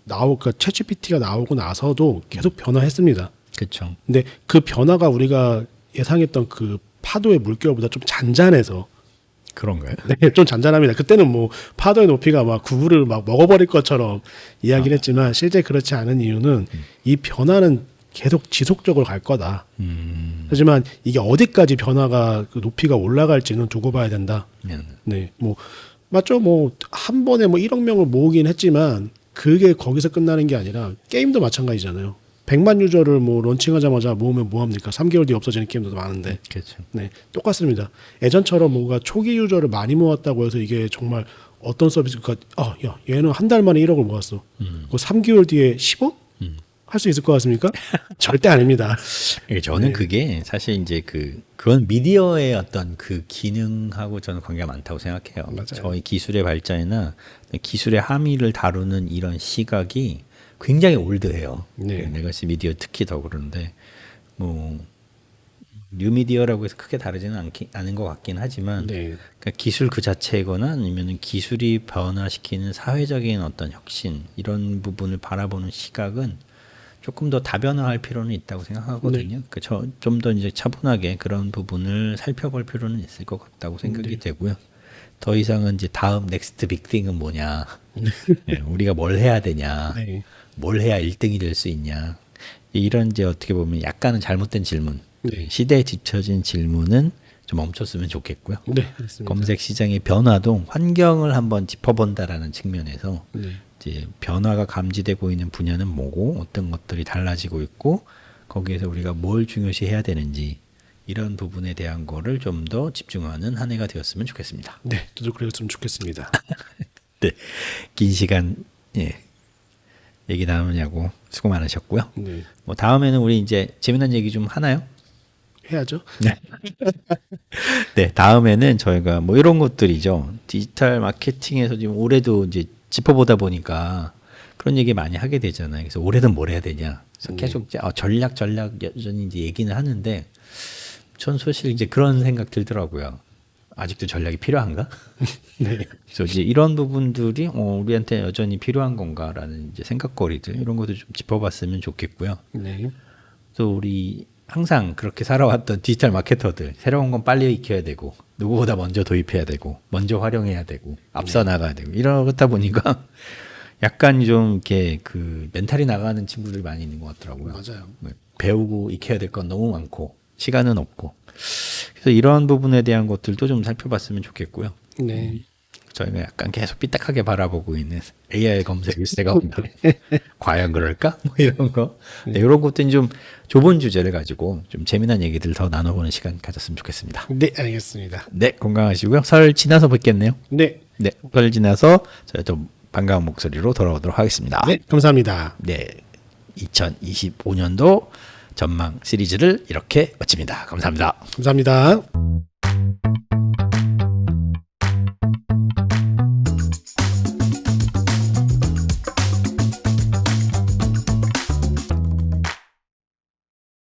B: 그러니까 챗GPT가 나오고 나서도 계속 변화했습니다.
A: 그렇죠.
B: 근데 그 변화가 우리가 예상했던 그 파도의 물결보다 좀 잔잔해서
A: 그런가요?
B: 네, 좀 잔잔합니다. 그때는 뭐 파도의 높이가 막 구글을 막 먹어버릴 것처럼 이야기를 했지만 실제 그렇지 않은 이유는 이 변화는 계속 지속적으로 갈 거다. 하지만 이게 어디까지 변화가 그 높이가 올라갈지는 두고 봐야 된다. 네, 뭐 맞죠. 뭐 한 번에 뭐 1억 명을 모으긴 했지만 그게 거기서 끝나는 게 아니라 게임도 마찬가지잖아요. 100만 유저를 뭐 런칭하자마자 모으면 뭐 합니까? 3개월 뒤에 없어지는 게임도 많은데.
A: 그렇죠.
B: 네, 똑같습니다. 예전처럼 뭔가 초기 유저를 많이 모았다고 해서 이게 정말 어떤 서비스가 야, 얘는 한 달 만에 1억을 모았어. 그 3개월 뒤에 10억? 할 수 있을 것 같습니까? 절대 아닙니다.
A: 저는 그게 사실 이제 그건 미디어의 어떤 그 기능하고 저는 관계가 많다고 생각해요.
B: 맞아요.
A: 저희 기술의 발전이나 기술의 함의를 다루는 이런 시각이 굉장히 올드해요.
B: 네.
A: 레거시 미디어 특히 더 그런데 뭐 뉴미디어라고 해서 크게 다르지는 않은 것 같긴 하지만
B: 네.
A: 그러니까 기술 그 자체거나 아니면 기술이 변화시키는 사회적인 어떤 혁신 이런 부분을 바라보는 시각은 조금 더 다변화할 필요는 있다고 생각하거든요. 그 좀 더 이제 차분하게 그런 부분을 살펴볼 필요는 있을 것 같다고 생각이 되고요. 더 이상은 이제 다음 넥스트 빅띵은 뭐냐, 우리가 뭘 해야 되냐,
B: 네.
A: 뭘 해야 1등이 될 수 있냐, 이런 이제 어떻게 보면 약간은 잘못된 질문,
B: 네.
A: 시대에 뒤처진 질문은 좀 멈췄으면 좋겠고요.
B: 네, 그렇습니다.
A: 검색 시장의 변화도 환경을 한번 짚어본다라는 측면에서
B: 네.
A: 이제 변화가 감지되고 있는 분야는 뭐고 어떤 것들이 달라지고 있고 거기에서 우리가 뭘 중요시해야 되는지 이런 부분에 대한 거를 좀 더 집중하는 한 해가 되었으면 좋겠습니다.
B: 네, 저도 그랬으면 좋겠습니다.
A: 네, 긴 시간 얘기 나누냐고 수고 많으셨고요.
B: 네,
A: 뭐 다음에는 우리 이제 재미난 얘기 좀 하나요?
B: 해야죠.
A: 네, 다음에는 저희가 뭐 이런 것들이죠. 디지털 마케팅에서 지금 올해도 이제 짚어보다 보니까 그런 얘기 많이 하게 되잖아요. 그래서 올해는 뭘 해야 되냐. 그래서 계속 이제 전략 여전히 이제 얘기는 하는데 전 사실 이제 그런 생각 들더라고요. 아직도 전략이 필요한가?
B: 네,
A: 그래서 이제 이런 부분들이 우리한테 여전히 필요한 건가라는 이제 생각거리들 이런 것도 좀 짚어봤으면 좋겠고요.
B: 네,
A: 또 우리 항상 그렇게 살아왔던 디지털 마케터들 새로운 건 빨리 익혀야 되고 누구보다 먼저 도입해야 되고 먼저 활용해야 되고 앞서 나가야 되고 이러다 보니까 약간 좀 이렇게 그 멘탈이 나가는 친구들이 많이 있는 것 같더라고요.
B: 맞아요.
A: 배우고 익혀야 될 건 너무 많고 시간은 없고 그래서 이런 부분에 대한 것들도 좀 살펴봤으면 좋겠고요.
B: 네.
A: 저희가 약간 계속 삐딱하게 바라보고 있는 AI 검색 일세가 온다. 과연 그럴까? 뭐 이런 거. 네, 이런 것들은 좀 좁은 주제를 가지고 좀 재미난 얘기들 더 나눠보는 시간 가졌으면 좋겠습니다.
B: 네, 알겠습니다.
A: 네, 건강하시고요. 설 지나서 뵙겠네요.
B: 네.
A: 네, 설 지나서 저희 좀 반가운 목소리로 돌아오도록 하겠습니다.
B: 네, 감사합니다.
A: 네, 2025년도 전망 시리즈를 이렇게 마칩니다. 감사합니다.
B: 감사합니다.